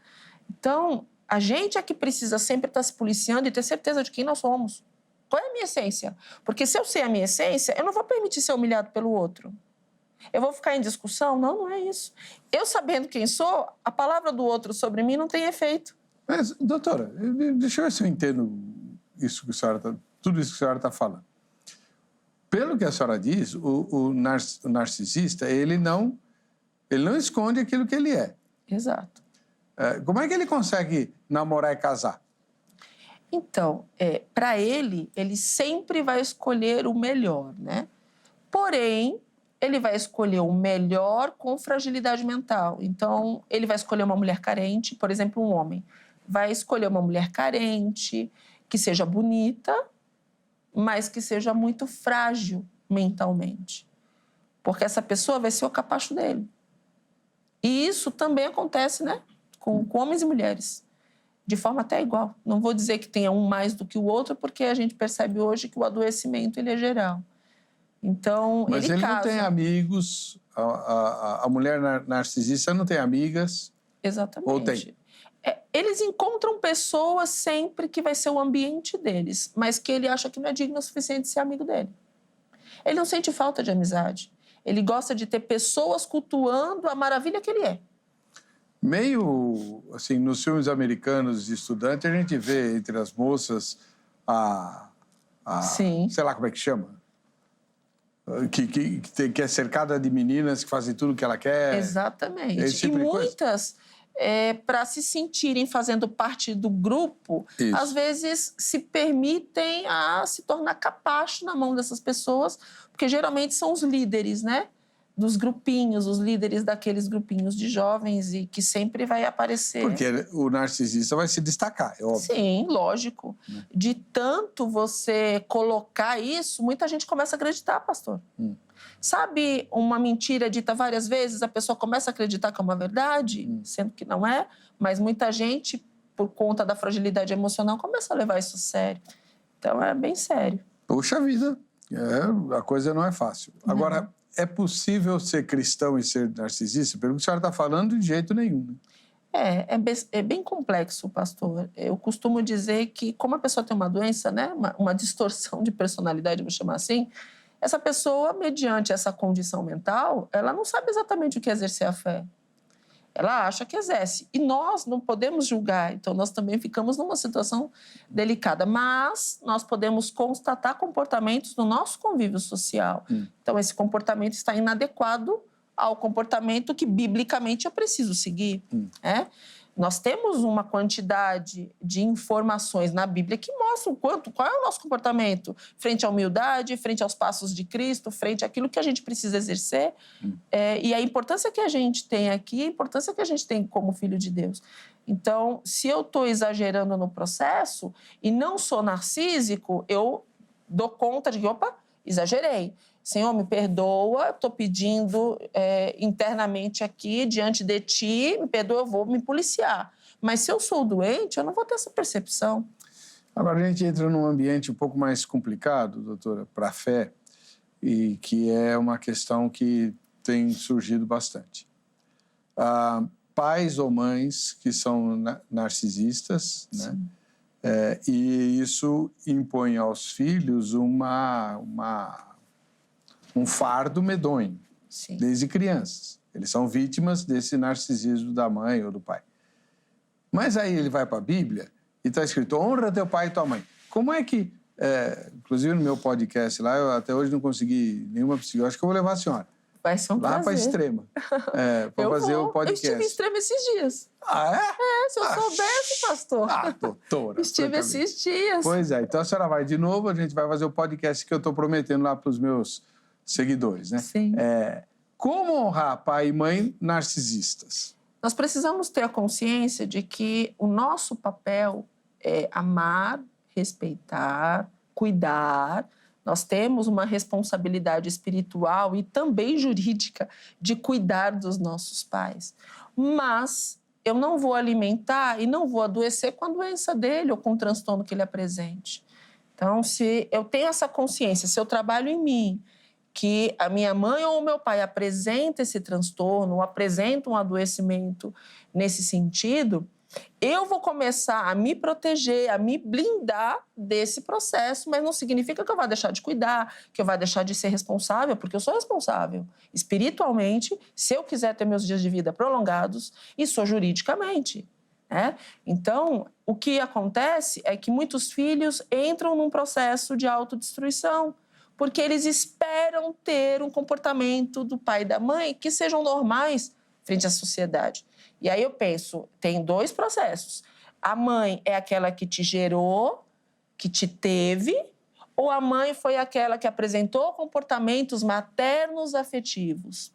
Então, a gente é que precisa sempre estar se policiando e ter certeza de quem nós somos. Qual é a minha essência? Porque se eu sei a minha essência, eu não vou permitir ser humilhado pelo outro. Eu vou ficar em discussão? Não, não é isso. Eu sabendo quem sou, a palavra do outro sobre mim não tem efeito. Mas, doutora, deixa eu ver se eu entendo isso que a senhora tudo isso que a senhora está falando. Pelo que a senhora diz, o narcisista, ele não esconde aquilo que ele é. Exato. Como é que ele consegue namorar e casar? Então, para ele sempre vai escolher o melhor, né? Porém, ele vai escolher o melhor com fragilidade mental. Então, ele vai escolher uma mulher carente, por exemplo, um homem. Vai escolher uma mulher carente, que seja bonita, mas que seja muito frágil mentalmente. Porque essa pessoa vai ser o capacho dele. E isso também acontece, né? Com homens e mulheres, de forma até igual. Não vou dizer que tenha um mais do que o outro, porque a gente percebe hoje que o adoecimento ele é geral. Então, mas ele casa. Não tem amigos, a mulher narcisista não tem amigas? Exatamente. Ou tem? Eles encontram pessoas sempre que vai ser o ambiente deles, mas que ele acha que não é digno o suficiente de ser amigo dele. Ele não sente falta de amizade. Ele gosta de ter pessoas cultuando a maravilha que ele é. Meio, assim, nos filmes americanos de estudante, a gente vê entre as moças Sim. sei lá como é que chama, que é cercada de meninas que fazem tudo o que ela quer. Exatamente. Esse tipo e de coisa. muitas para se sentirem fazendo parte do grupo, Isso. às vezes se permitem a se tornar capacho na mão dessas pessoas, porque geralmente são os líderes, né? Dos grupinhos, os líderes daqueles grupinhos de jovens e que sempre vai aparecer. Porque o narcisista vai se destacar, é óbvio. Sim, lógico. De tanto você colocar isso, muita gente começa a acreditar, pastor. Sabe uma mentira dita várias vezes, a pessoa começa a acreditar que é uma verdade, sendo que não é, mas muita gente, por conta da fragilidade emocional, começa a levar isso a sério. Então, é bem sério. Puxa vida, a coisa não é fácil. Agora, é possível ser cristão e ser narcisista? Pelo que a senhora está falando, de jeito nenhum. Né? É bem complexo, pastor. Eu costumo dizer que, como a pessoa tem uma doença, né, uma distorção de personalidade, vou chamar assim, essa pessoa, mediante essa condição mental, ela não sabe exatamente o que é exercer a fé. Ela acha que exerce. E nós não podemos julgar, então nós também ficamos numa situação delicada. Mas nós podemos constatar comportamentos no nosso convívio social. Então, esse comportamento está inadequado ao comportamento que, biblicamente, eu preciso seguir. Nós temos uma quantidade de informações na Bíblia que mostram qual é o nosso comportamento frente à humildade, frente aos passos de Cristo, frente àquilo que a gente precisa exercer. E a importância que a gente tem aqui, a importância que a gente tem como filho de Deus. Então, se eu estou exagerando no processo e não sou narcísico, eu dou conta de que, opa, exagerei. Senhor, me perdoa, estou pedindo internamente aqui, diante de ti, me perdoa, eu vou me policiar. Mas se eu sou doente, eu não vou ter essa percepção. Agora, a gente entra num ambiente um pouco mais complicado, doutora, para a fé, e que é uma questão que tem surgido bastante. Pais ou mães que são narcisistas, né? E isso impõe aos filhos um fardo medonho, desde crianças. Eles são vítimas desse narcisismo da mãe ou do pai. Mas aí ele vai para a Bíblia e está escrito, honra teu pai e tua mãe. Como é que... inclusive no meu podcast lá, eu até hoje não consegui nenhuma psicóloga. Acho que eu vou levar a senhora. Vai ser um prazer. Lá para Extrema. Para fazer o podcast. Eu estive em Extrema esses dias. Ah, é? Se eu soubesse, pastor. Doutora. Estive esses dias. Pois é. Então a senhora vai de novo, a gente vai fazer o podcast que eu estou prometendo lá para os meus seguidores, né? Sim. Como honrar pai e mãe narcisistas? Nós precisamos ter a consciência de que o nosso papel é amar, respeitar, cuidar. Nós temos uma responsabilidade espiritual e também jurídica de cuidar dos nossos pais. Mas eu não vou alimentar e não vou adoecer com a doença dele ou com o transtorno que ele apresente. Então, se eu tenho essa consciência, se eu trabalho em mim, que a minha mãe ou o meu pai apresenta esse transtorno, ou apresenta um adoecimento nesse sentido, eu vou começar a me proteger, a me blindar desse processo, mas não significa que eu vá deixar de cuidar, que eu vá deixar de ser responsável, porque eu sou responsável espiritualmente, se eu quiser ter meus dias de vida prolongados, e sou juridicamente. Então, o que acontece é que muitos filhos entram num processo de autodestruição, porque eles esperam ter um comportamento do pai e da mãe que sejam normais frente à sociedade. E aí eu penso, tem dois processos. A mãe é aquela que te gerou, que te teve, ou a mãe foi aquela que apresentou comportamentos maternos afetivos?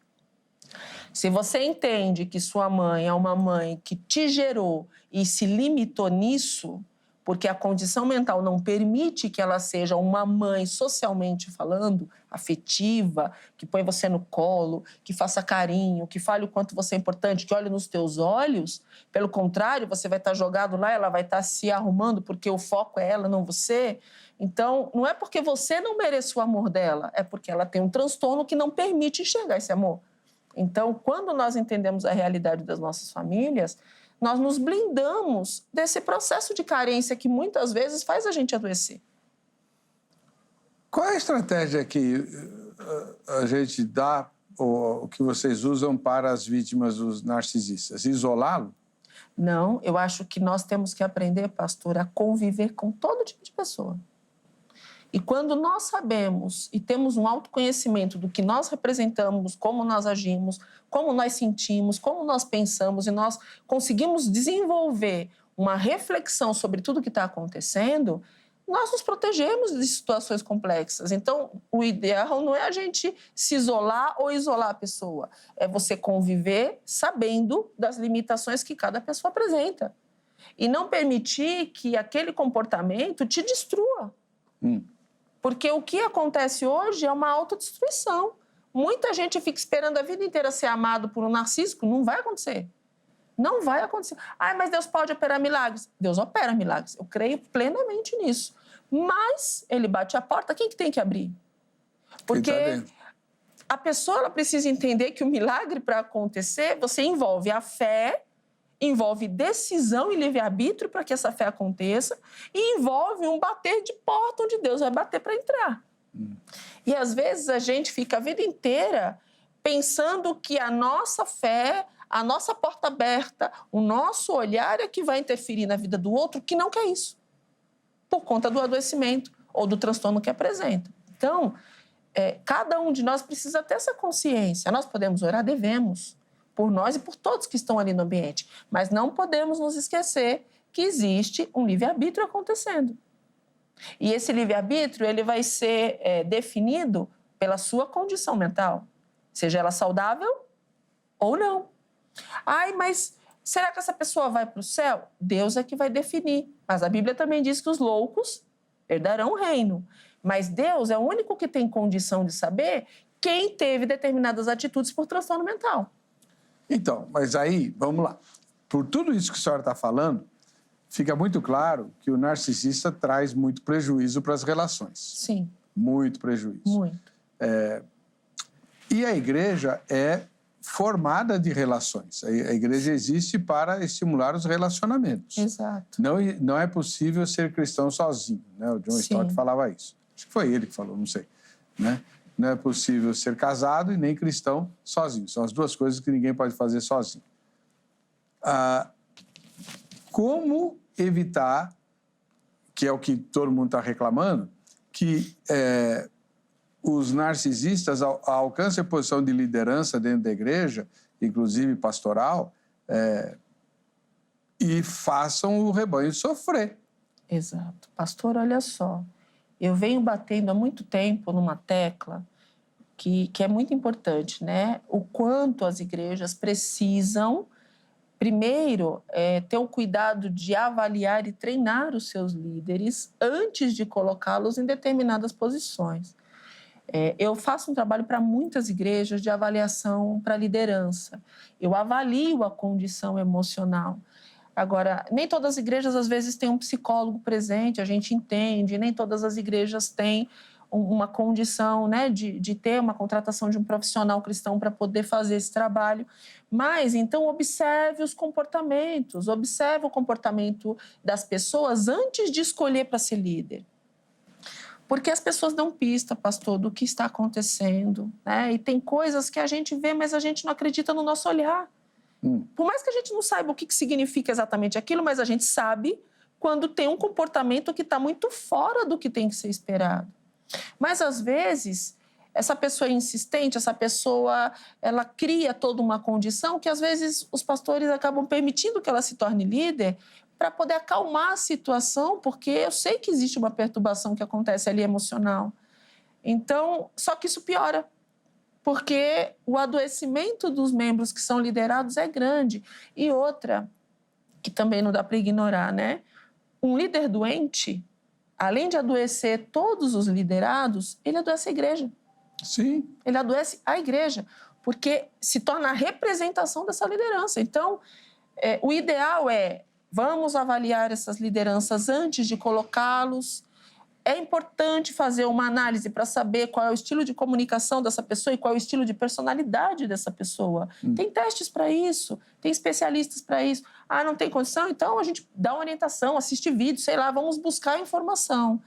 Se você entende que sua mãe é uma mãe que te gerou e se limitou nisso, porque a condição mental não permite que ela seja uma mãe socialmente falando, afetiva, que põe você no colo, que faça carinho, que fale o quanto você é importante, que olhe nos teus olhos. Pelo contrário, você vai estar jogado lá, ela vai estar se arrumando porque o foco é ela, não você. Então, não é porque você não merece o amor dela, é porque ela tem um transtorno que não permite enxergar esse amor. Então, quando nós entendemos a realidade das nossas famílias, nós nos blindamos desse processo de carência que muitas vezes faz a gente adoecer. Qual é a estratégia que a gente dá, ou que vocês usam para as vítimas dos narcisistas? Isolá-lo? Não, eu acho que nós temos que aprender, pastor, a conviver com todo tipo de pessoa. E quando nós sabemos e temos um autoconhecimento do que nós representamos, como nós agimos, como nós sentimos, como nós pensamos, e nós conseguimos desenvolver uma reflexão sobre tudo que está acontecendo, nós nos protegemos de situações complexas. Então, o ideal não é a gente se isolar ou isolar a pessoa. É você conviver sabendo das limitações que cada pessoa apresenta. E não permitir que aquele comportamento te destrua. Porque o que acontece hoje é uma autodestruição. Muita gente fica esperando a vida inteira ser amado por um narcísico. Não vai acontecer. Não vai acontecer. Mas Deus pode operar milagres. Deus opera milagres. Eu creio plenamente nisso. Mas ele bate a porta, quem que tem que abrir? Porque a pessoa ela precisa entender que o milagre, para acontecer, você envolve a fé, envolve decisão e livre-arbítrio para que essa fé aconteça e envolve um bater de porta onde Deus vai bater para entrar. E, às vezes, a gente fica a vida inteira pensando que a nossa fé, a nossa porta aberta, o nosso olhar é que vai interferir na vida do outro, que não quer isso, por conta do adoecimento ou do transtorno que apresenta. Então, cada um de nós precisa ter essa consciência. Nós podemos orar, devemos, por nós e por todos que estão ali no ambiente, mas não podemos nos esquecer que existe um livre-arbítrio acontecendo. E esse livre-arbítrio ele vai ser definido pela sua condição mental, seja ela saudável ou não. Mas será que essa pessoa vai para o céu? Deus é que vai definir. Mas a Bíblia também diz que os loucos herdarão o reino. Mas Deus é o único que tem condição de saber quem teve determinadas atitudes por transtorno mental. Então, mas aí, vamos lá. Por tudo isso que a senhora está falando, fica muito claro que o narcisista traz muito prejuízo para as relações. Sim. Muito prejuízo. Muito. E a igreja é formada de relações. A igreja existe para estimular os relacionamentos. Exato. Não é possível ser cristão sozinho, né? O John Stott falava isso. Acho que foi ele que falou, não sei, né? Não é possível ser casado e nem cristão sozinho. São as duas coisas que ninguém pode fazer sozinho. Como evitar, que é o que todo mundo está reclamando, que os narcisistas alcancem a posição de liderança dentro da igreja, inclusive pastoral, e façam o rebanho sofrer. Exato. Pastor, olha só, eu venho batendo há muito tempo numa tecla que é muito importante, né? O quanto as igrejas precisam, primeiro, ter o cuidado de avaliar e treinar os seus líderes antes de colocá-los em determinadas posições. Eu faço um trabalho para muitas igrejas de avaliação para liderança. Eu avalio a condição emocional. Agora, nem todas as igrejas, às vezes, têm um psicólogo presente, a gente entende, nem todas as igrejas têm uma condição, né, de ter uma contratação de um profissional cristão para poder fazer esse trabalho. Mas, então, observe os comportamentos, observe o comportamento das pessoas antes de escolher para ser líder. Porque as pessoas dão pista, pastor, do que está acontecendo, né? E tem coisas que a gente vê, mas a gente não acredita no nosso olhar. Por mais que a gente não saiba o que significa exatamente aquilo, mas a gente sabe quando tem um comportamento que está muito fora do que tem que ser esperado. Mas, às vezes, essa pessoa é insistente, essa pessoa ela cria toda uma condição que, às vezes, os pastores acabam permitindo que ela se torne líder para poder acalmar a situação, porque eu sei que existe uma perturbação que acontece ali emocional. Então, só que isso piora, porque o adoecimento dos membros que são liderados é grande. E outra, que também não dá para ignorar, né? Um líder doente, além de adoecer todos os liderados, ele adoece a igreja. Sim. Ele adoece a igreja, porque se torna a representação dessa liderança. Então, o ideal vamos avaliar essas lideranças antes de colocá-los. É importante fazer uma análise para saber qual é o estilo de comunicação dessa pessoa e qual é o estilo de personalidade dessa pessoa. Tem testes para isso, tem especialistas para isso. Não tem condição? Então a gente dá uma orientação, assiste vídeo, sei lá, vamos buscar informação.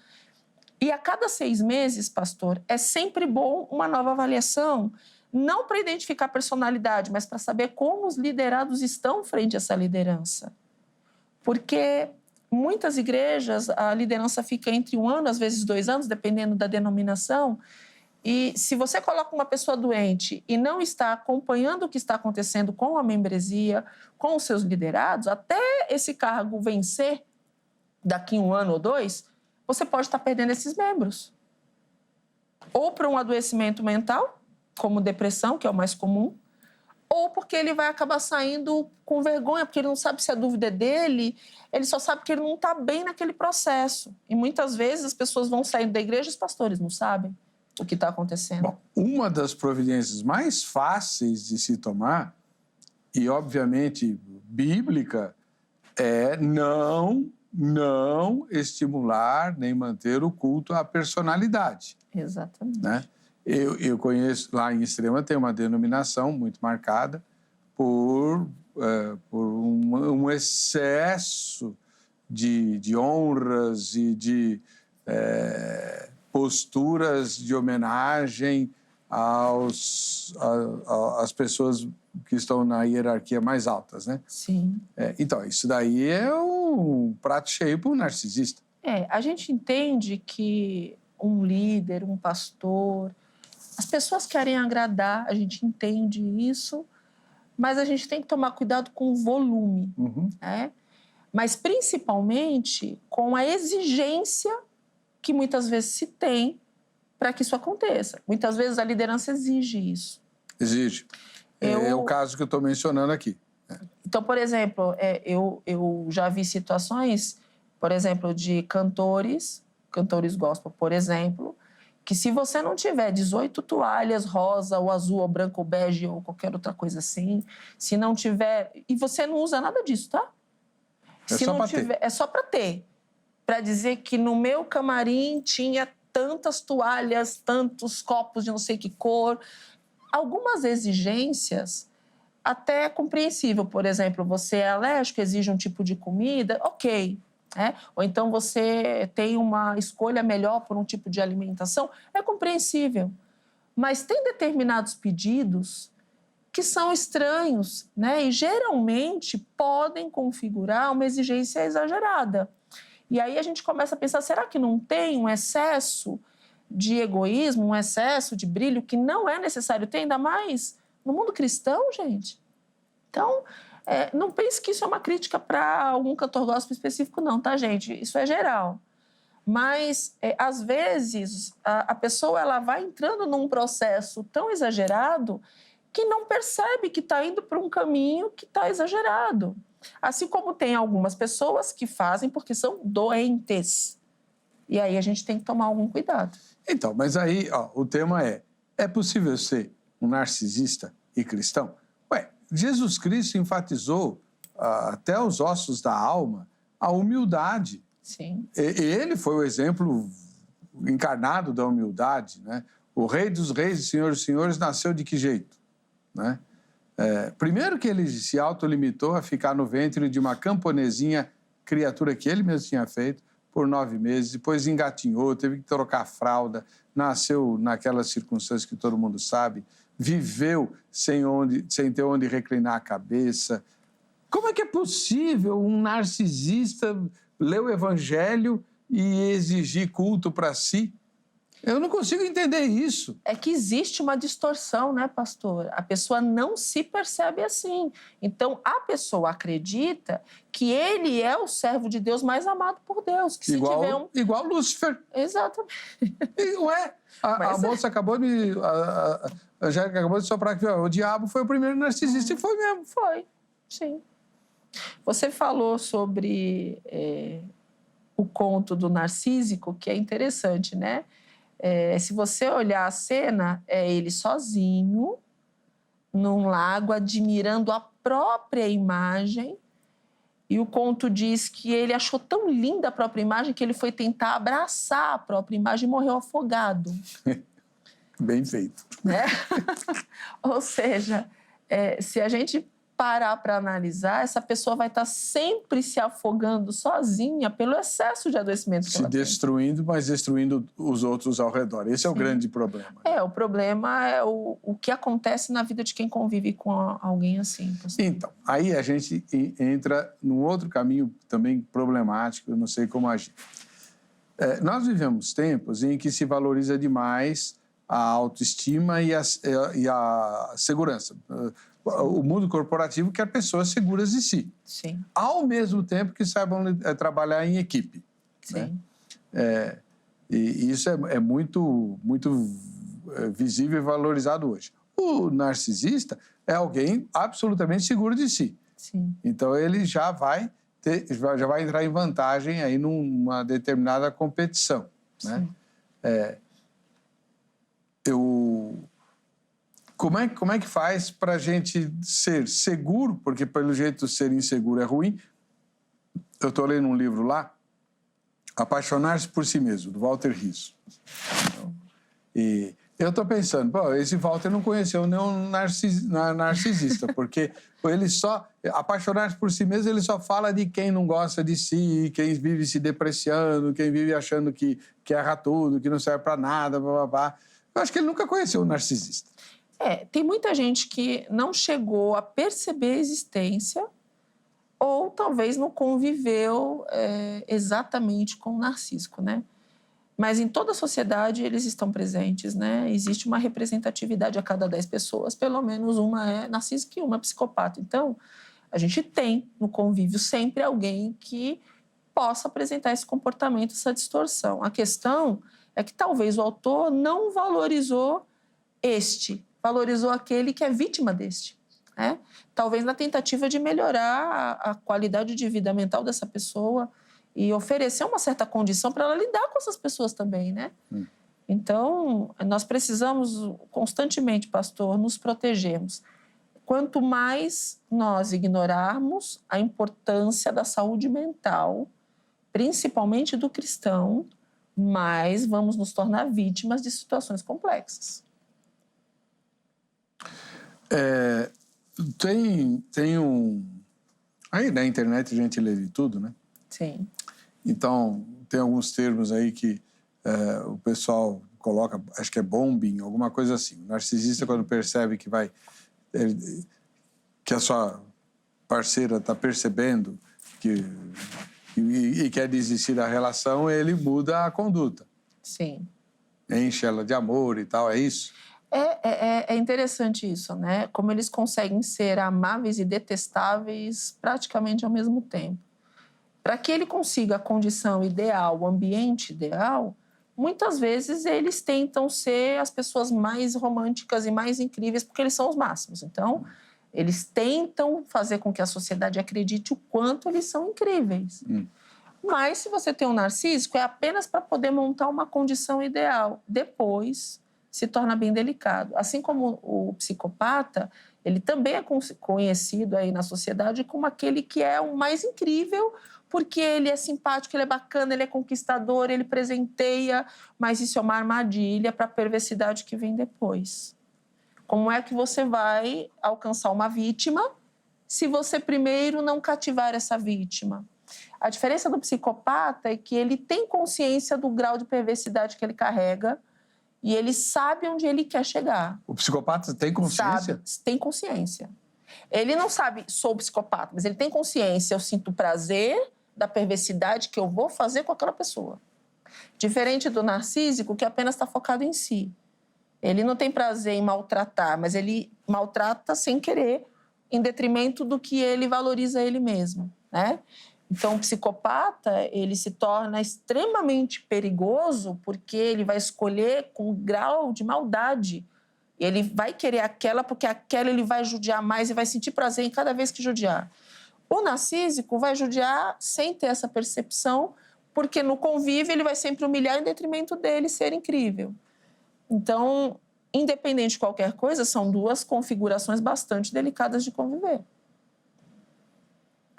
E a cada 6 meses, pastor, é sempre bom uma nova avaliação, não para identificar a personalidade, mas para saber como os liderados estão frente a essa liderança. Porque muitas igrejas, a liderança fica entre 1 ano, às vezes 2 anos, dependendo da denominação. E se você coloca uma pessoa doente e não está acompanhando o que está acontecendo com a membresia, com os seus liderados, até esse cargo vencer daqui 1 ano ou 2, você pode estar perdendo esses membros. Ou para um adoecimento mental, como depressão, que é o mais comum, ou porque ele vai acabar saindo com vergonha, porque ele não sabe se a dúvida é dele, ele só sabe que ele não está bem naquele processo. E muitas vezes as pessoas vão saindo da igreja e os pastores não sabem o que está acontecendo. Bom, uma das providências mais fáceis de se tomar, e obviamente bíblica, é não estimular nem manter o culto à personalidade. Exatamente. Né? Eu conheço, lá em Extrema tem uma denominação muito marcada por um excesso de honras e de posturas de homenagem às pessoas que estão na hierarquia mais altas, né? Sim. Então, isso daí é um prato cheio para um narcisista. A gente entende que um líder, um pastor, as pessoas querem agradar, a gente entende isso, mas a gente tem que tomar cuidado com o volume, né? Mas principalmente com a exigência que muitas vezes se tem para que isso aconteça. Muitas vezes a liderança exige isso. Exige. É o caso que eu estou mencionando aqui. Então, por exemplo, eu já vi situações, por exemplo, de cantores gospel, por exemplo, que se você não tiver 18 toalhas rosa ou azul ou branco ou bege ou qualquer outra coisa assim, se não tiver... E você não usa nada disso, tá? É só para ter. Para dizer que no meu camarim tinha tantas toalhas, tantos copos de não sei que cor. Algumas exigências até é compreensível. Por exemplo, você é alérgico, exige um tipo de comida, ok. Ou então você tem uma escolha melhor por um tipo de alimentação, é compreensível. Mas tem determinados pedidos que são estranhos, né? E geralmente podem configurar uma exigência exagerada. E aí a gente começa a pensar, será que não tem um excesso de egoísmo, um excesso de brilho que não é necessário ter, ainda mais no mundo cristão, gente? Então, não pense que isso é uma crítica para algum cantor gospel específico, não, tá, gente? Isso é geral. Mas, às vezes, a pessoa ela vai entrando num processo tão exagerado que não percebe que está indo para um caminho que está exagerado. Assim como tem algumas pessoas que fazem porque são doentes. E aí a gente tem que tomar algum cuidado. Então, mas aí o tema é possível ser um narcisista e cristão? Jesus Cristo enfatizou até os ossos da alma a humildade. Sim. Ele foi o exemplo encarnado da humildade, né? O Rei dos Reis e Senhor dos Senhores nasceu de que jeito? Né? Primeiro que ele se autolimitou a ficar no ventre de uma camponesinha, criatura que ele mesmo tinha feito, por 9 meses, depois engatinhou, teve que trocar a fralda, nasceu naquelas circunstâncias que todo mundo sabe, viveu sem ter onde reclinar a cabeça. Como é que é possível um narcisista ler o Evangelho e exigir culto para si? Eu não consigo entender isso. É que existe uma distorção, né, pastor? A pessoa não se percebe assim. Então, a pessoa acredita que ele é o servo de Deus mais amado por Deus. Que igual Lúcifer. Exatamente. A moça acabou de... A Angélica acabou de soprar aqui, o diabo foi o primeiro narcisista, e foi mesmo. Foi, sim. Você falou sobre o conto do Narcísico, que é interessante, né? Se você olhar a cena, é ele sozinho, num lago, admirando a própria imagem. E o conto diz que ele achou tão linda a própria imagem que ele foi tentar abraçar a própria imagem e morreu afogado. Bem feito. Né? Ou seja, se a gente parar para analisar, essa pessoa vai estar sempre se afogando sozinha pelo excesso de adoecimento que Se ela destruindo, mas destruindo os outros ao redor. Esse é o grande problema. O problema é o que acontece na vida de quem convive com alguém assim, pastor. Então, aí a gente entra num outro caminho também problemático, eu não sei como agir. Nós vivemos tempos em que se valoriza demais a autoestima e a segurança. O mundo corporativo quer pessoas seguras de si. Sim. Ao mesmo tempo que saibam trabalhar em equipe. Sim. Né? E isso é muito visível e valorizado hoje. O narcisista é alguém absolutamente seguro de si. Sim. Então, ele já vai entrar em vantagem aí numa determinada competição. Né? Como é que faz para a gente ser seguro? Porque, pelo jeito, ser inseguro é ruim. Eu estou lendo um livro lá, Apaixonar-se por Si Mesmo, do Walter Rizzo. E eu estou pensando, esse Walter não conheceu nenhum narcisista, porque ele só, apaixonar-se por si mesmo, ele só fala de quem não gosta de si, quem vive se depreciando, quem vive achando que erra tudo, que não serve para nada, blá, blá, blá. Eu acho que ele nunca conheceu um narcisista. Tem muita gente que não chegou a perceber a existência ou talvez não conviveu exatamente com o narcísico, né? Mas em toda a sociedade eles estão presentes, né? Existe uma representatividade a cada 10 pessoas, pelo menos uma é narcísica e uma é psicopata. Então, a gente tem no convívio sempre alguém que possa apresentar esse comportamento, essa distorção. A questão é que talvez o autor não valorizou valorizou aquele que é vítima deste. Né? Talvez na tentativa de melhorar a qualidade de vida mental dessa pessoa e oferecer uma certa condição para ela lidar com essas pessoas também, né? Então, nós precisamos constantemente, pastor, nos protegermos. Quanto mais nós ignorarmos a importância da saúde mental, principalmente do cristão, mais vamos nos tornar vítimas de situações complexas. Tem um... Aí na internet a gente lê de tudo, né? Sim. Então, tem alguns termos aí que o pessoal coloca, acho que é bombing, alguma coisa assim. O narcisista, quando percebe que a sua parceira está percebendo e quer desistir da relação, ele muda a conduta. Sim. Enche ela de amor e tal, é isso? É interessante isso, né? Como eles conseguem ser amáveis e detestáveis praticamente ao mesmo tempo. Para que ele consiga a condição ideal, o ambiente ideal, muitas vezes eles tentam ser as pessoas mais românticas e mais incríveis porque eles são os máximos. Então, eles tentam fazer com que a sociedade acredite o quanto eles são incríveis. Mas, se você tem um narcísico, é apenas para poder montar uma condição ideal. Depois, se torna bem delicado. Assim como o psicopata, ele também é conhecido aí na sociedade como aquele que é o mais incrível, porque ele é simpático, ele é bacana, ele é conquistador, ele presenteia, mas isso é uma armadilha para a perversidade que vem depois. Como é que você vai alcançar uma vítima se você primeiro não cativar essa vítima? A diferença do psicopata é que ele tem consciência do grau de perversidade que ele carrega e ele sabe onde ele quer chegar. O psicopata tem consciência? Sabe, tem consciência. Ele não sabe, sou psicopata, mas ele tem consciência, eu sinto prazer da perversidade que eu vou fazer com aquela pessoa. Diferente do narcísico, que apenas está focado em si. Ele não tem prazer em maltratar, mas ele maltrata sem querer, em detrimento do que ele valoriza ele mesmo, né? Então, o psicopata, ele se torna extremamente perigoso porque ele vai escolher com grau de maldade. Ele vai querer aquela porque aquela ele vai judiar mais e vai sentir prazer em cada vez que judiar. O narcísico vai judiar sem ter essa percepção, porque no convívio ele vai sempre humilhar em detrimento dele ser incrível. Então, independente de qualquer coisa, são duas configurações bastante delicadas de conviver.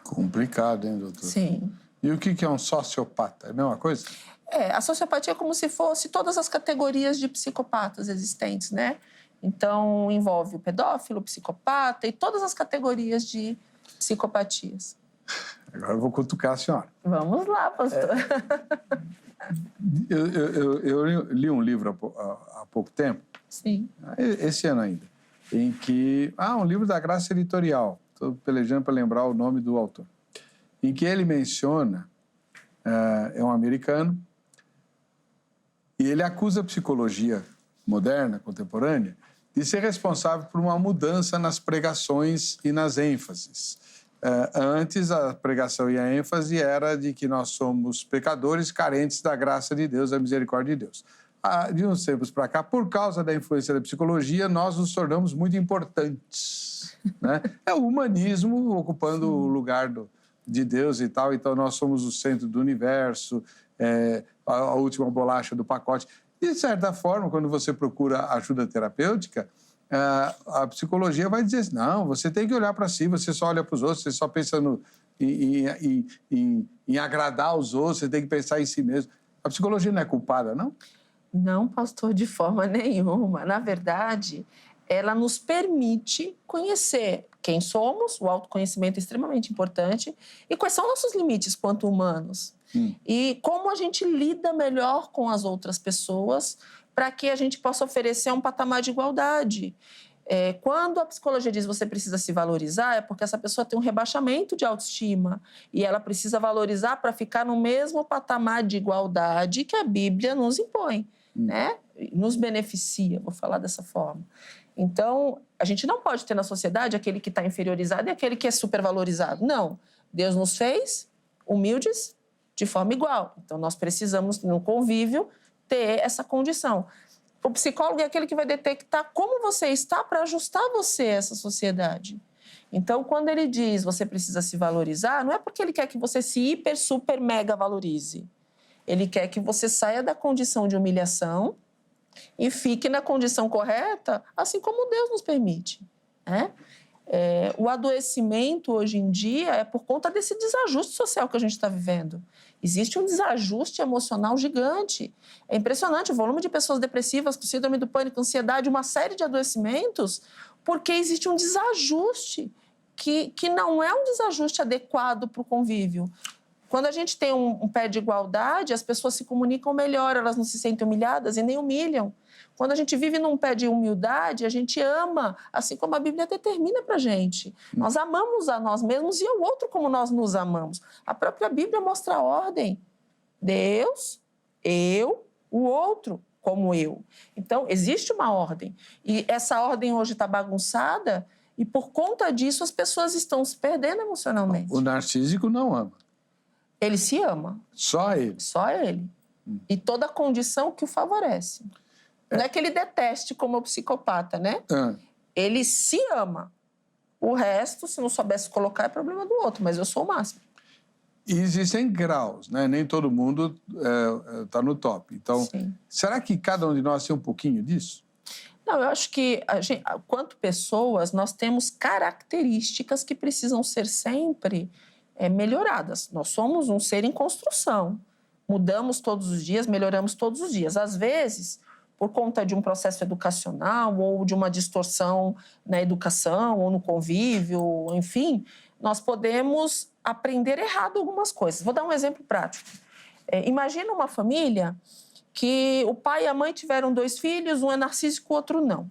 Complicado, hein, doutor? Sim. E o que é um sociopata? É a mesma coisa? A sociopatia é como se fosse todas as categorias de psicopatas existentes, né? Então, envolve o pedófilo, o psicopata e todas as categorias de psicopatias. Agora eu vou cutucar a senhora. Vamos lá, pastor. Eu li um livro há pouco tempo, Sim. esse ano ainda, em que... um livro da Graça Editorial, estou pelejando para lembrar o nome do autor, em que ele menciona, é um americano, e ele acusa a psicologia moderna, contemporânea, de ser responsável por uma mudança nas pregações e nas ênfases. Antes, a pregação e a ênfase era de que nós somos pecadores carentes da graça de Deus, da misericórdia de Deus. De uns tempos para cá, por causa da influência da psicologia, nós nos tornamos muito importantes, né? É o humanismo ocupando o lugar de Deus e tal, então nós somos o centro do universo, a última bolacha do pacote. De certa forma, quando você procura ajuda terapêutica, a psicologia vai dizer assim, não, você tem que olhar para si, você só olha para os outros, você só pensa em agradar os outros, você tem que pensar em si mesmo. A psicologia não é culpada, não? Não, pastor, de forma nenhuma. Na verdade, ela nos permite conhecer quem somos, o autoconhecimento é extremamente importante, e quais são nossos limites quanto humanos. E como a gente lida melhor com as outras pessoas para que a gente possa oferecer um patamar de igualdade. Quando a psicologia diz que você precisa se valorizar, é porque essa pessoa tem um rebaixamento de autoestima e ela precisa valorizar para ficar no mesmo patamar de igualdade que a Bíblia nos impõe, né? Nos beneficia, vou falar dessa forma. Então, a gente não pode ter na sociedade aquele que está inferiorizado e aquele que é supervalorizado. Não. Deus nos fez humildes de forma igual. Então, nós precisamos, no convívio, ter essa condição. O psicólogo é aquele que vai detectar como você está para ajustar você a essa sociedade. Então, quando ele diz você precisa se valorizar, não é porque ele quer que você se hiper, super, mega valorize. Ele quer que você saia da condição de humilhação e fique na condição correta, assim como Deus nos permite, né? O adoecimento hoje em dia é por conta desse desajuste social que a gente está vivendo. Existe um desajuste emocional gigante. É impressionante o volume de pessoas depressivas com síndrome do pânico, ansiedade, uma série de adoecimentos, porque existe um desajuste que não é um desajuste adequado para o convívio. Quando a gente tem um pé de igualdade, as pessoas se comunicam melhor, elas não se sentem humilhadas e nem humilham. Quando a gente vive num pé de humildade, a gente ama, assim como a Bíblia determina para a gente. Nós amamos a nós mesmos e ao outro como nós nos amamos. A própria Bíblia mostra a ordem. Deus, eu, o outro como eu. Então, existe uma ordem. E essa ordem hoje está bagunçada e, por conta disso, as pessoas estão se perdendo emocionalmente. O narcísico não ama. Ele se ama. Só ele? Só ele. E toda a condição que o favorece. Não é que ele deteste como o psicopata, né? Ele se ama. O resto, se não soubesse colocar, é problema do outro, mas eu sou o máximo. E existem graus, né? Nem todo mundo está no top. Então, Sim. Será que cada um de nós tem um pouquinho disso? Não, eu acho que, quanto pessoas, nós temos características que precisam ser sempre melhoradas. Nós somos um ser em construção. Mudamos todos os dias, melhoramos todos os dias. Às vezes, por conta de um processo educacional ou de uma distorção na educação ou no convívio, enfim, nós podemos aprender errado algumas coisas. Vou dar um exemplo prático. Imagina uma família que o pai e a mãe tiveram 2 filhos, um é narcísico, o outro não.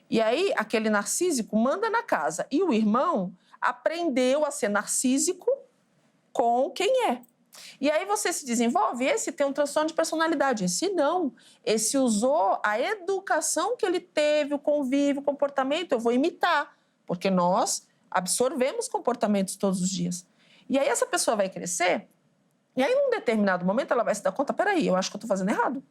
E aí, aquele narcísico manda na casa e o irmão aprendeu a ser narcísico com quem é. E aí você se desenvolve, esse tem um transtorno de personalidade, esse não. Esse usou a educação que ele teve, o convívio, o comportamento, eu vou imitar, porque nós absorvemos comportamentos todos os dias. E aí essa pessoa vai crescer, e aí num determinado momento ela vai se dar conta, peraí, eu acho que eu estou fazendo errado.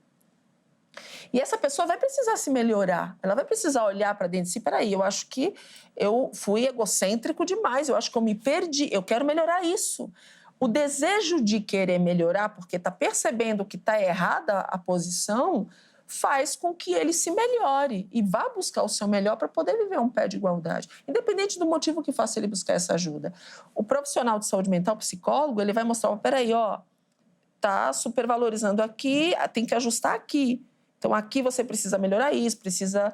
E essa pessoa vai precisar se melhorar, ela vai precisar olhar para dentro de si, peraí, eu acho que eu fui egocêntrico demais, eu acho que eu me perdi, eu quero melhorar isso. O desejo de querer melhorar, porque está percebendo que está errada a posição, faz com que ele se melhore e vá buscar o seu melhor para poder viver um pé de igualdade, independente do motivo que faça ele buscar essa ajuda. O profissional de saúde mental, o psicólogo, ele vai mostrar, peraí, tá supervalorizando aqui, tem que ajustar aqui. Então, aqui você precisa melhorar isso, precisa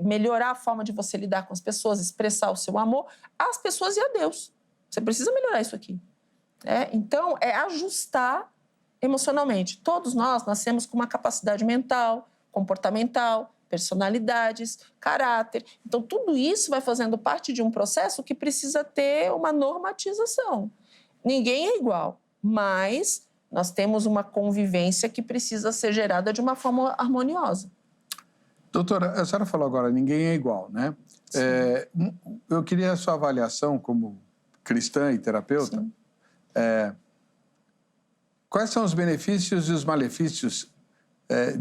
melhorar a forma de você lidar com as pessoas, expressar o seu amor às pessoas e a Deus. Você precisa melhorar isso aqui. Então, é ajustar emocionalmente. Todos nós nascemos com uma capacidade mental, comportamental, personalidades, caráter. Então, tudo isso vai fazendo parte de um processo que precisa ter uma normatização. Ninguém é igual, mas nós temos uma convivência que precisa ser gerada de uma forma harmoniosa. Doutora, a senhora falou agora, ninguém é igual, né? Eu queria a sua avaliação como cristã e terapeuta. Quais são os benefícios e os malefícios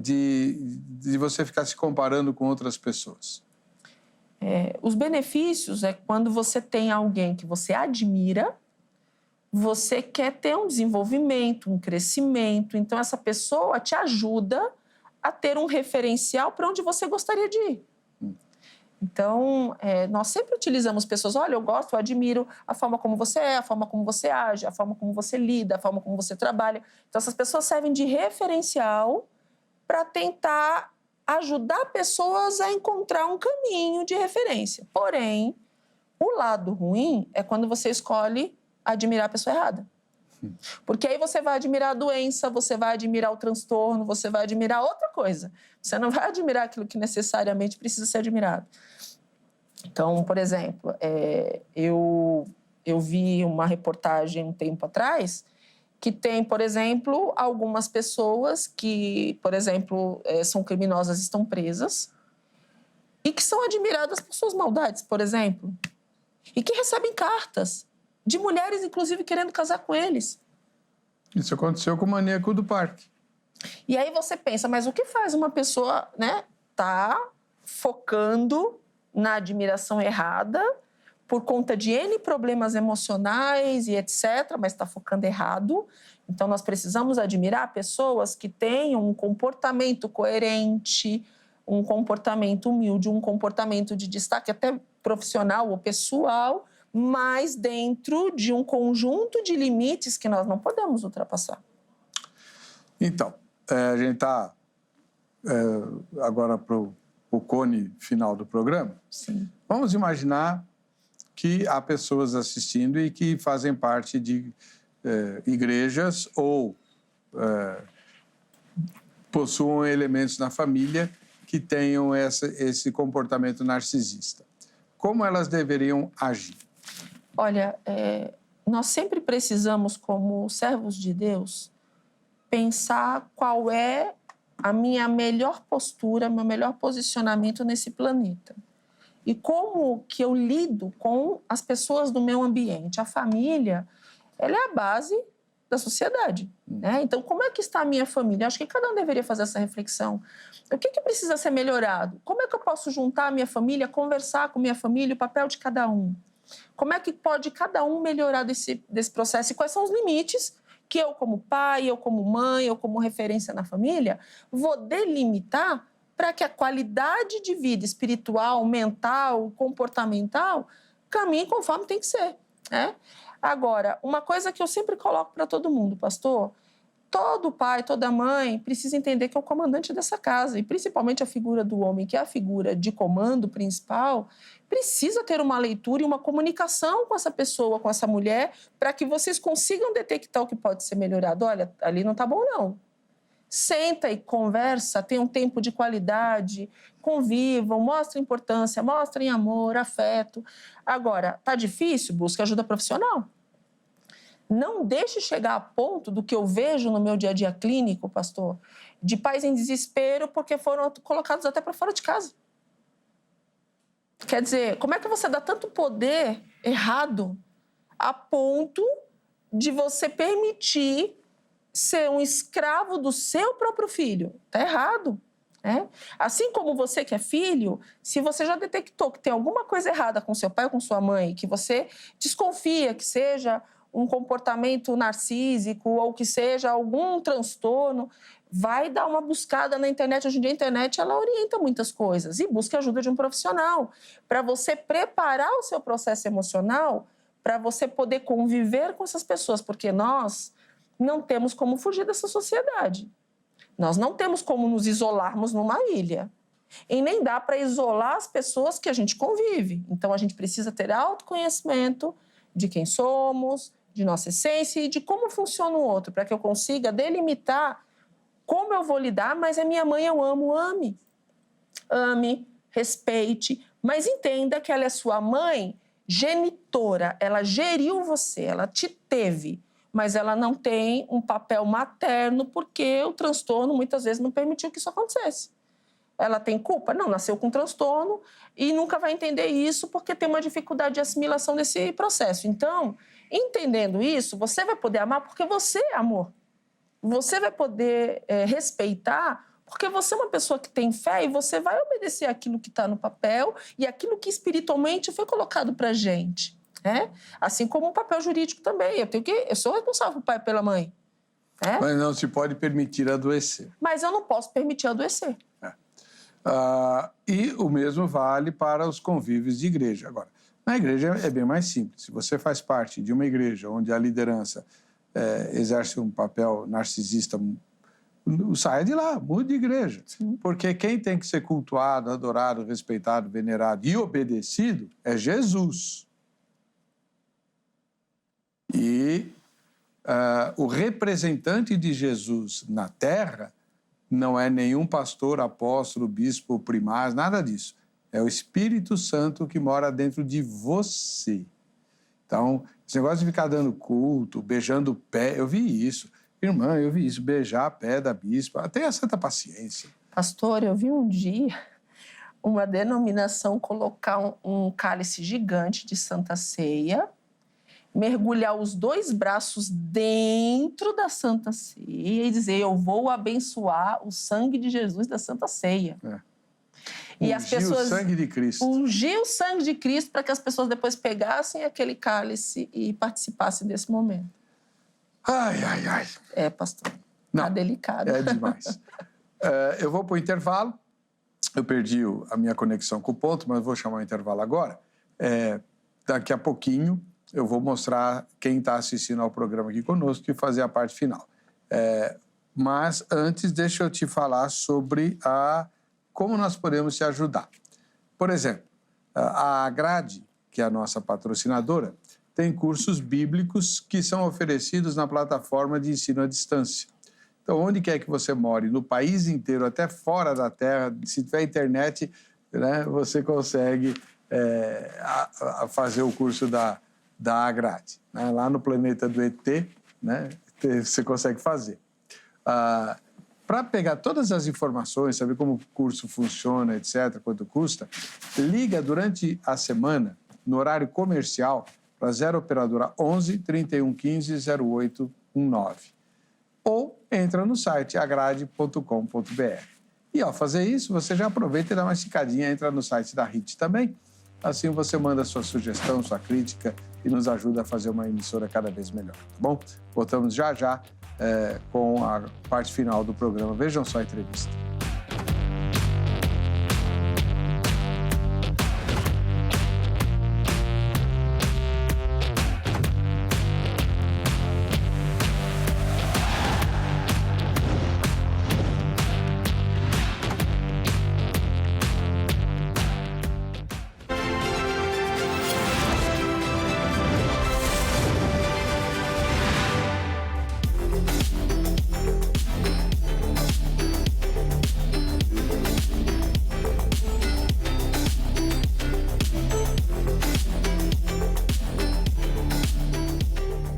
de você ficar se comparando com outras pessoas? Os benefícios é quando você tem alguém que você admira, você quer ter um desenvolvimento, um crescimento. Então, essa pessoa te ajuda a ter um referencial para onde você gostaria de ir. Então, nós sempre utilizamos pessoas, olha, eu gosto, eu admiro a forma como você é, a forma como você age, a forma como você lida, a forma como você trabalha. Então, essas pessoas servem de referencial para tentar ajudar pessoas a encontrar um caminho de referência. Porém, o lado ruim é quando você escolhe admirar a pessoa errada. Porque aí você vai admirar a doença, você vai admirar o transtorno, você vai admirar outra coisa. Você não vai admirar aquilo que necessariamente precisa ser admirado. Então, por exemplo, eu vi uma reportagem um tempo atrás que tem, por exemplo, algumas pessoas que, por exemplo, são criminosas, estão presas e que são admiradas por suas maldades, por exemplo, e que recebem cartas de mulheres, inclusive, querendo casar com eles. Isso aconteceu com o maníaco do parque. E aí você pensa, mas o que faz uma pessoa, tá focando na admiração errada por conta de N problemas emocionais e etc., mas está focando errado. Então, nós precisamos admirar pessoas que tenham um comportamento coerente, um comportamento humilde, um comportamento de destaque até profissional ou pessoal, mas dentro de um conjunto de limites que nós não podemos ultrapassar. Então, a gente está agora para o cone final do programa. Sim. Vamos imaginar que há pessoas assistindo e que fazem parte de igrejas ou possuam elementos na família que tenham esse comportamento narcisista. Como elas deveriam agir? Olha, nós sempre precisamos, como servos de Deus, pensar qual é a minha melhor postura, meu melhor posicionamento nesse planeta. E como que eu lido com as pessoas do meu ambiente. A família, ela é a base da sociedade, né? Então, como é que está a minha família? Acho que cada um deveria fazer essa reflexão. O que precisa ser melhorado? Como é que eu posso juntar a minha família, conversar com minha família, o papel de cada um? Como é que pode cada um melhorar desse processo? E quais são os limites que eu, como pai, eu como mãe, eu como referência na família, vou delimitar para que a qualidade de vida espiritual, mental, comportamental caminhe conforme tem que ser, né? Agora, uma coisa que eu sempre coloco para todo mundo, pastor, todo pai, toda mãe precisa entender que é o comandante dessa casa, e principalmente a figura do homem, que é a figura de comando principal, precisa ter uma leitura e uma comunicação com essa pessoa, com essa mulher, para que vocês consigam detectar o que pode ser melhorado. Olha, ali não está bom, não. Senta e conversa, tenha um tempo de qualidade, convivam, mostrem importância, mostrem amor, afeto. Agora, tá difícil? Busque ajuda profissional. Não deixe chegar a ponto do que eu vejo no meu dia a dia clínico, pastor, de pais em desespero porque foram colocados até para fora de casa. Quer dizer, como é que você dá tanto poder errado a ponto de você permitir ser um escravo do seu próprio filho? Está errado. Né? Assim como você que é filho, se você já detectou que tem alguma coisa errada com seu pai ou com sua mãe, que você desconfia que seja um comportamento narcísico ou que seja algum transtorno, vai dar uma buscada na internet. Hoje em dia a internet ela orienta muitas coisas e busque a ajuda de um profissional para você preparar o seu processo emocional para você poder conviver com essas pessoas, porque nós não temos como fugir dessa sociedade. Nós não temos como nos isolarmos numa ilha. E nem dá para isolar as pessoas que a gente convive. Então, a gente precisa ter autoconhecimento de quem somos, de nossa essência e de como funciona o outro, para que eu consiga delimitar como eu vou lidar, mas é minha mãe, eu amo, ame. Ame, respeite, mas entenda que ela é sua mãe genitora, ela geriu você, ela te teve, mas ela não tem um papel materno porque o transtorno muitas vezes não permitiu que isso acontecesse. Ela tem culpa? Não, nasceu com transtorno e nunca vai entender isso porque tem uma dificuldade de assimilação desse processo. Então, entendendo isso, você vai poder amar porque você é amor. Você vai poder respeitar porque você é uma pessoa que tem fé e você vai obedecer aquilo que está no papel e aquilo que espiritualmente foi colocado para a gente. Né? Assim como o papel jurídico também. Eu sou responsável pelo pai e pela mãe. Né? Mas não se pode permitir adoecer. Mas eu não posso permitir adoecer. E o mesmo vale para os convívios de igreja. Agora, na igreja é bem mais simples. Se você faz parte de uma igreja onde a liderança exerce um papel narcisista, saia de lá, mude de igreja. Sim. Porque quem tem que ser cultuado, adorado, respeitado, venerado e obedecido é Jesus. E o representante de Jesus na terra não é nenhum pastor, apóstolo, bispo, primaz, nada disso. É o Espírito Santo que mora dentro de você. Então, esse negócio de ficar dando culto, beijando o pé, eu vi isso. Irmã, eu vi isso, beijar a pé da bispa. Tenha santa paciência. Pastor, eu vi um dia uma denominação colocar um cálice gigante de Santa Ceia, mergulhar os 2 braços dentro da Santa Ceia e dizer, eu vou abençoar o sangue de Jesus da Santa Ceia. E as pessoas, o sangue de Cristo. Ungir o sangue de Cristo para que as pessoas depois pegassem aquele cálice e participassem desse momento. Ai, ai, ai. É, pastor. Não, tá delicado. É demais. Eu vou para o intervalo. Eu perdi a minha conexão com o ponto, mas vou chamar o intervalo agora. Daqui a pouquinho eu vou mostrar quem está assistindo ao programa aqui conosco e fazer a parte final. Mas antes, deixa eu te falar sobre como nós podemos te ajudar. Por exemplo, a Agrade, que é a nossa patrocinadora, tem cursos bíblicos que são oferecidos na plataforma de ensino à distância. Então, onde quer que você more, no país inteiro, até fora da Terra, se tiver internet, né, você consegue fazer o curso da Agrade. Né? Lá no planeta do ET, né, você consegue fazer. Para pegar todas as informações, saber como o curso funciona, etc., quanto custa, liga durante a semana, no horário comercial, para 0 Operadora 11 31 15 0819. Ou entra no site agrade.com.br. E ao fazer isso, você já aproveita e dá uma esticadinha, entra no site da RIT também. Assim você manda sua sugestão, sua crítica e nos ajuda a fazer uma emissora cada vez melhor, tá bom? Voltamos já com a parte final do programa. Vejam só a entrevista.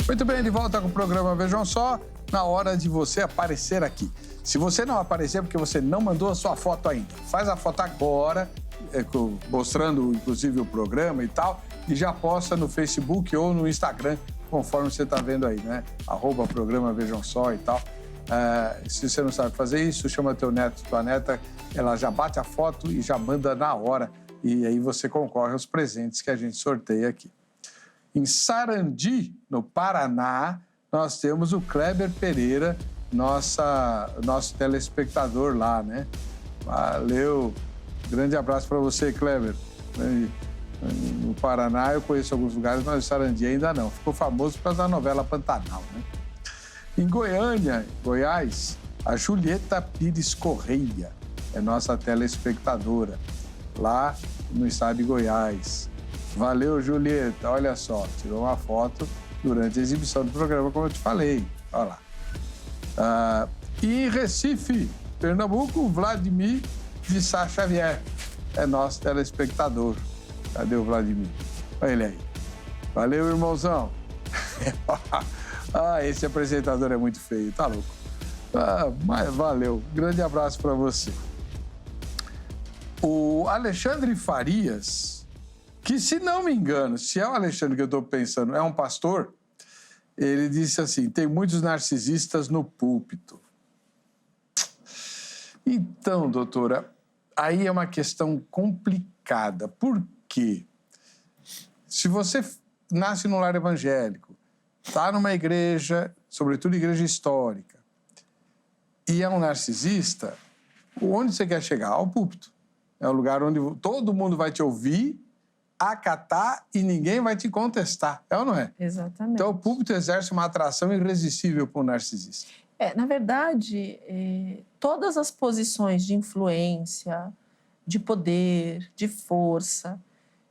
Muito bem, de volta com o programa Vejam Só, na hora de você aparecer aqui. Se você não aparecer, é porque você não mandou a sua foto ainda. Faz a foto agora, mostrando inclusive o programa e tal, e já posta no Facebook ou no Instagram, conforme você está vendo aí, né? @programa Vejam Só e tal. Se você não sabe fazer isso, chama teu neto, tua neta, ela já bate a foto e já manda na hora. E aí você concorre aos presentes que a gente sorteia aqui. Em Sarandi, no Paraná, nós temos o Kleber Pereira, nosso telespectador lá, né? Valeu! Grande abraço para você, Kleber. No Paraná eu conheço alguns lugares, mas em Sarandi ainda não. Ficou famoso por causa da novela Pantanal, né? Em Goiânia, Goiás, A Julieta Pires Correia é nossa telespectadora, lá no estado de Goiás. Valeu, Julieta. Olha só, tirou uma foto durante a exibição do programa, como eu te falei. Olha lá. E em Recife, Pernambuco, o Vladimir de Sá Xavier é nosso telespectador. Cadê o Vladimir? Olha ele aí. Valeu, irmãozão. Esse apresentador é muito feio, tá louco. Mas valeu. Grande abraço para você. O Alexandre Farias, que, se não me engano, se é o Alexandre que eu estou pensando, é um pastor, ele disse assim: tem muitos narcisistas no púlpito. Então, doutora, aí é uma questão complicada. Por quê? Se você nasce no lar evangélico, está numa igreja, sobretudo igreja histórica, e é um narcisista, onde você quer chegar? Ao púlpito. É um lugar onde todo mundo vai te ouvir, acatar e ninguém vai te contestar. É ou não é? Exatamente. Então, o púlpito exerce uma atração irresistível para o narcisista. Na verdade, todas as posições de influência, de poder, de força,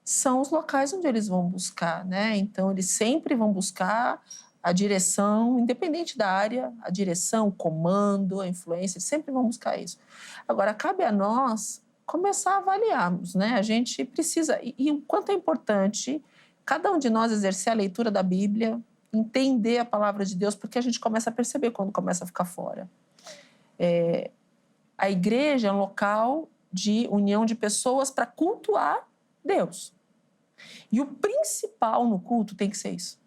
são os locais onde eles vão buscar, né? Então, eles sempre vão buscar a direção, independente da área, a direção, o comando, a influência, eles sempre vão buscar isso. Agora, cabe a nós começar a avaliarmos, né? A gente precisa, e o quanto é importante cada um de nós exercer a leitura da Bíblia, entender a palavra de Deus, porque a gente começa a perceber quando começa a ficar fora. A igreja é um local de união de pessoas para cultuar Deus. E o principal no culto tem que ser isso.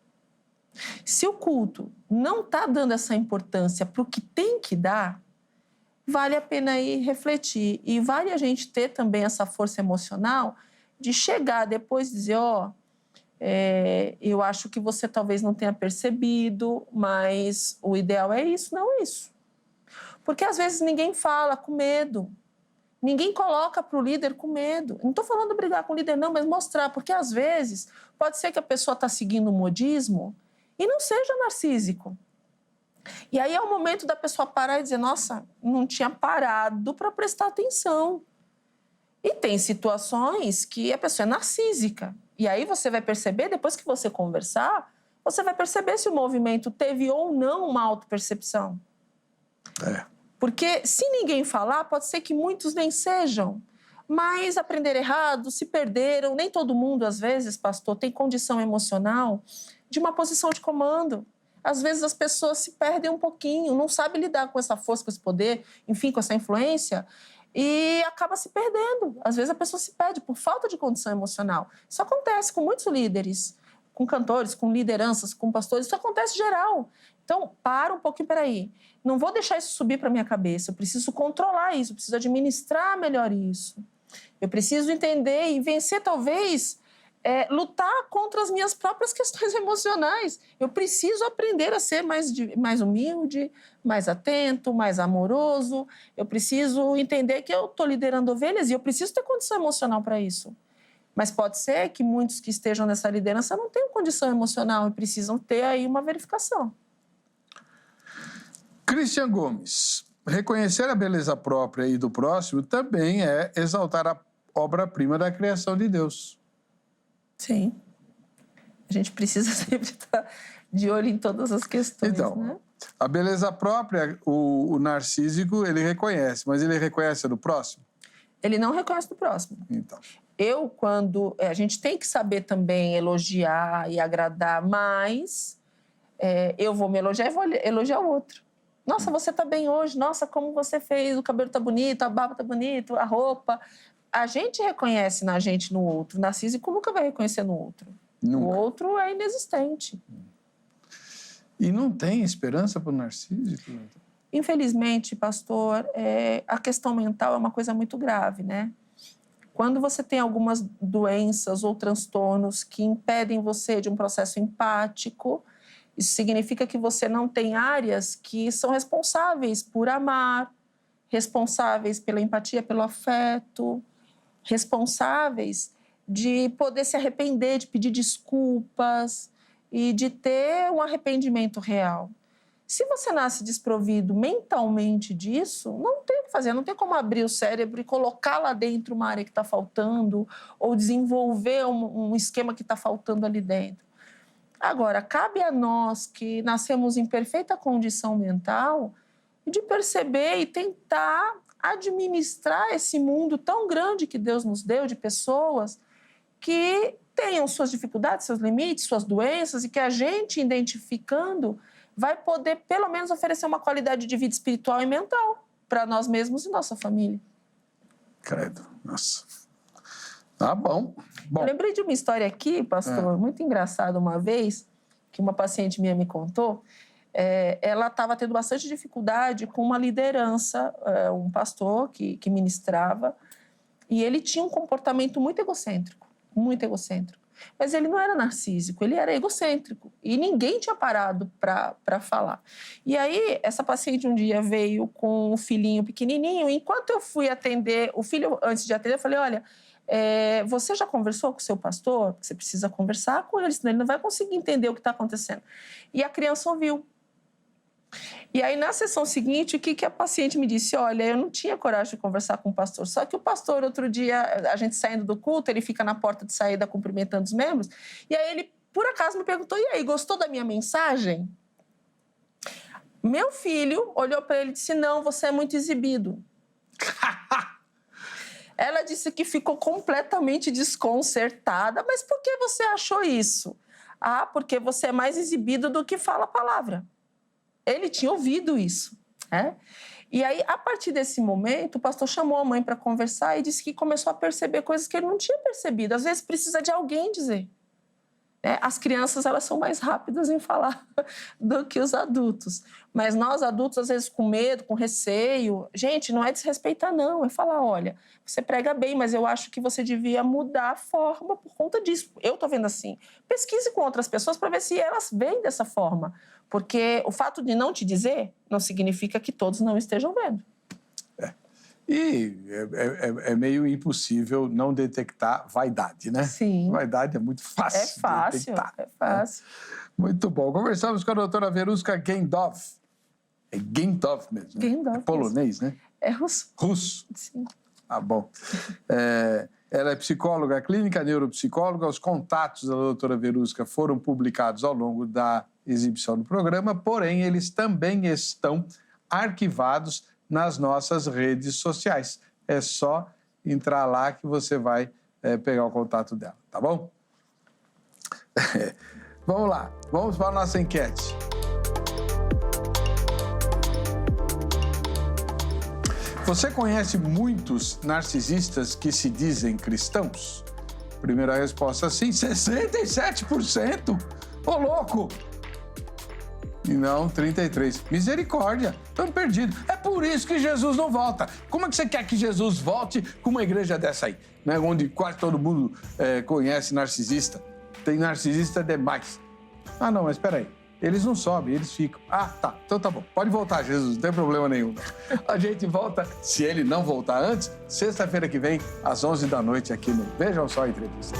Se o culto não está dando essa importância para o que tem que dar, vale a pena ir refletir. E vale a gente ter também essa força emocional de chegar depois e dizer, eu acho que você talvez não tenha percebido, mas o ideal é isso, não isso. Porque às vezes ninguém fala com medo. Ninguém coloca para o líder com medo. Não estou falando de brigar com o líder, não, mas mostrar. Porque, às vezes, pode ser que a pessoa está seguindo um modismo e não seja narcísico. E aí é o momento da pessoa parar e dizer, nossa, não tinha parado para prestar atenção. E tem situações que a pessoa é narcísica. E aí você vai perceber, depois que você conversar, você vai perceber se o movimento teve ou não uma autopercepção. Porque se ninguém falar, pode ser que muitos nem sejam, mas aprenderam errado, se perderam. Nem todo mundo, às vezes, pastor, tem condição emocional de uma posição de comando. Às vezes as pessoas se perdem um pouquinho, não sabem lidar com essa força, com esse poder, enfim, com essa influência, e acaba se perdendo. Às vezes a pessoa se perde por falta de condição emocional. Isso acontece com muitos líderes, com cantores, com lideranças, com pastores, isso acontece geral. Então, para um pouquinho, peraí. Não vou deixar isso subir para minha cabeça. Eu preciso controlar isso, eu preciso administrar melhor isso. Eu preciso entender e vencer, talvez, lutar contra as minhas próprias questões emocionais. Eu preciso aprender a ser mais humilde, mais atento, mais amoroso. Eu preciso entender que eu estou liderando ovelhas e eu preciso ter condição emocional para isso. Mas pode ser que muitos que estejam nessa liderança não tenham condição emocional e precisam ter aí uma verificação. Christian Gomes, reconhecer a beleza própria e do próximo também é exaltar a obra-prima da criação de Deus. Sim. A gente precisa sempre estar de olho em todas as questões, então, né? A beleza própria, o narcísico, ele reconhece, mas ele reconhece a do próximo? Ele não reconhece do próximo. Então. A gente tem que saber também elogiar e agradar, mas eu vou me elogiar e vou elogiar o outro. Nossa, você tá bem hoje. Nossa, como você fez. O cabelo tá bonito, a barba tá bonita, a roupa. A gente reconhece na gente no outro. O narcísico nunca vai reconhecer no outro. Nunca. O outro é inexistente. E não tem esperança para o narcísico? Infelizmente, pastor, a questão mental é uma coisa muito grave, né? Quando você tem algumas doenças ou transtornos que impedem você de um processo empático, isso significa que você não tem áreas que são responsáveis por amar, responsáveis pela empatia, pelo afeto, responsáveis de poder se arrepender, de pedir desculpas e de ter um arrependimento real. Se você nasce desprovido mentalmente disso, não tem o que fazer, não tem como abrir o cérebro e colocar lá dentro uma área que está faltando ou desenvolver um esquema que está faltando ali dentro. Agora, cabe a nós que nascemos em perfeita condição mental de perceber e tentar administrar esse mundo tão grande que Deus nos deu, de pessoas que tenham suas dificuldades, seus limites, suas doenças, e que a gente, identificando, vai poder, pelo menos, oferecer uma qualidade de vida espiritual e mental para nós mesmos e nossa família. Credo, nossa. Tá bom. Eu lembrei de uma história aqui, pastor, muito engraçada uma vez, que uma paciente minha me contou. Ela estava tendo bastante dificuldade com uma liderança, um pastor que ministrava, e ele tinha um comportamento muito egocêntrico. Mas ele não era narcísico, ele era egocêntrico. E ninguém tinha parado para falar. E aí, essa paciente um dia veio com um filhinho pequenininho. Enquanto eu fui atender o filho, antes de atender, eu falei, olha, você já conversou com o seu pastor? Você precisa conversar com ele, senão ele não vai conseguir entender o que está acontecendo. E a criança ouviu. E aí, na sessão seguinte, o que a paciente me disse? Olha, eu não tinha coragem de conversar com o pastor. Só que o pastor, outro dia, a gente saindo do culto, ele fica na porta de saída cumprimentando os membros. E aí ele, por acaso, me perguntou, e aí, gostou da minha mensagem? Meu filho olhou para ele e disse, não, você é muito exibido. Ela disse que ficou completamente desconcertada. Mas por que você achou isso? Ah, porque você é mais exibido do que fala a palavra. Ele tinha ouvido isso, né? E aí, a partir desse momento, o pastor chamou a mãe para conversar e disse que começou a perceber coisas que ele não tinha percebido. Às vezes, precisa de alguém dizer. As crianças, elas são mais rápidas em falar do que os adultos. Mas nós, adultos, às vezes, com medo, com receio... Gente, não é desrespeitar, não. É falar, olha, você prega bem, mas eu acho que você devia mudar a forma por conta disso. Eu estou vendo assim. Pesquise com outras pessoas para ver se elas veem dessa forma. Porque o fato de não te dizer não significa que todos não estejam vendo. E é meio impossível não detectar vaidade, né? Sim. Vaidade é muito fácil. É fácil. Muito bom. Conversamos com a doutora Veruska Gendov. É Gendov mesmo. Gendov, é polonês, né? É russo. Russo. Sim. Ah, bom. Ela é psicóloga clínica, neuropsicóloga. Os contatos da doutora Veruska foram publicados ao longo da exibição do programa, porém, eles também estão arquivados nas nossas redes sociais. É só entrar lá que você vai pegar o contato dela, tá bom? Vamos lá, vamos para a nossa enquete. Você conhece muitos narcisistas que se dizem cristãos? Primeira resposta, sim, 67%. Ô, louco! E não 33%. Misericórdia, estamos perdidos. É por isso que Jesus não volta. Como é que você quer que Jesus volte com uma igreja dessa aí? Né? Onde quase todo mundo conhece narcisista. Tem narcisista demais. Ah, não, mas espera aí. Eles não sobem, eles ficam. Ah, tá. Então tá bom. Pode voltar, Jesus, não tem problema nenhum. A gente volta, se ele não voltar antes, sexta-feira que vem, às 11 da noite, aqui no Vejam Só a Entrevista.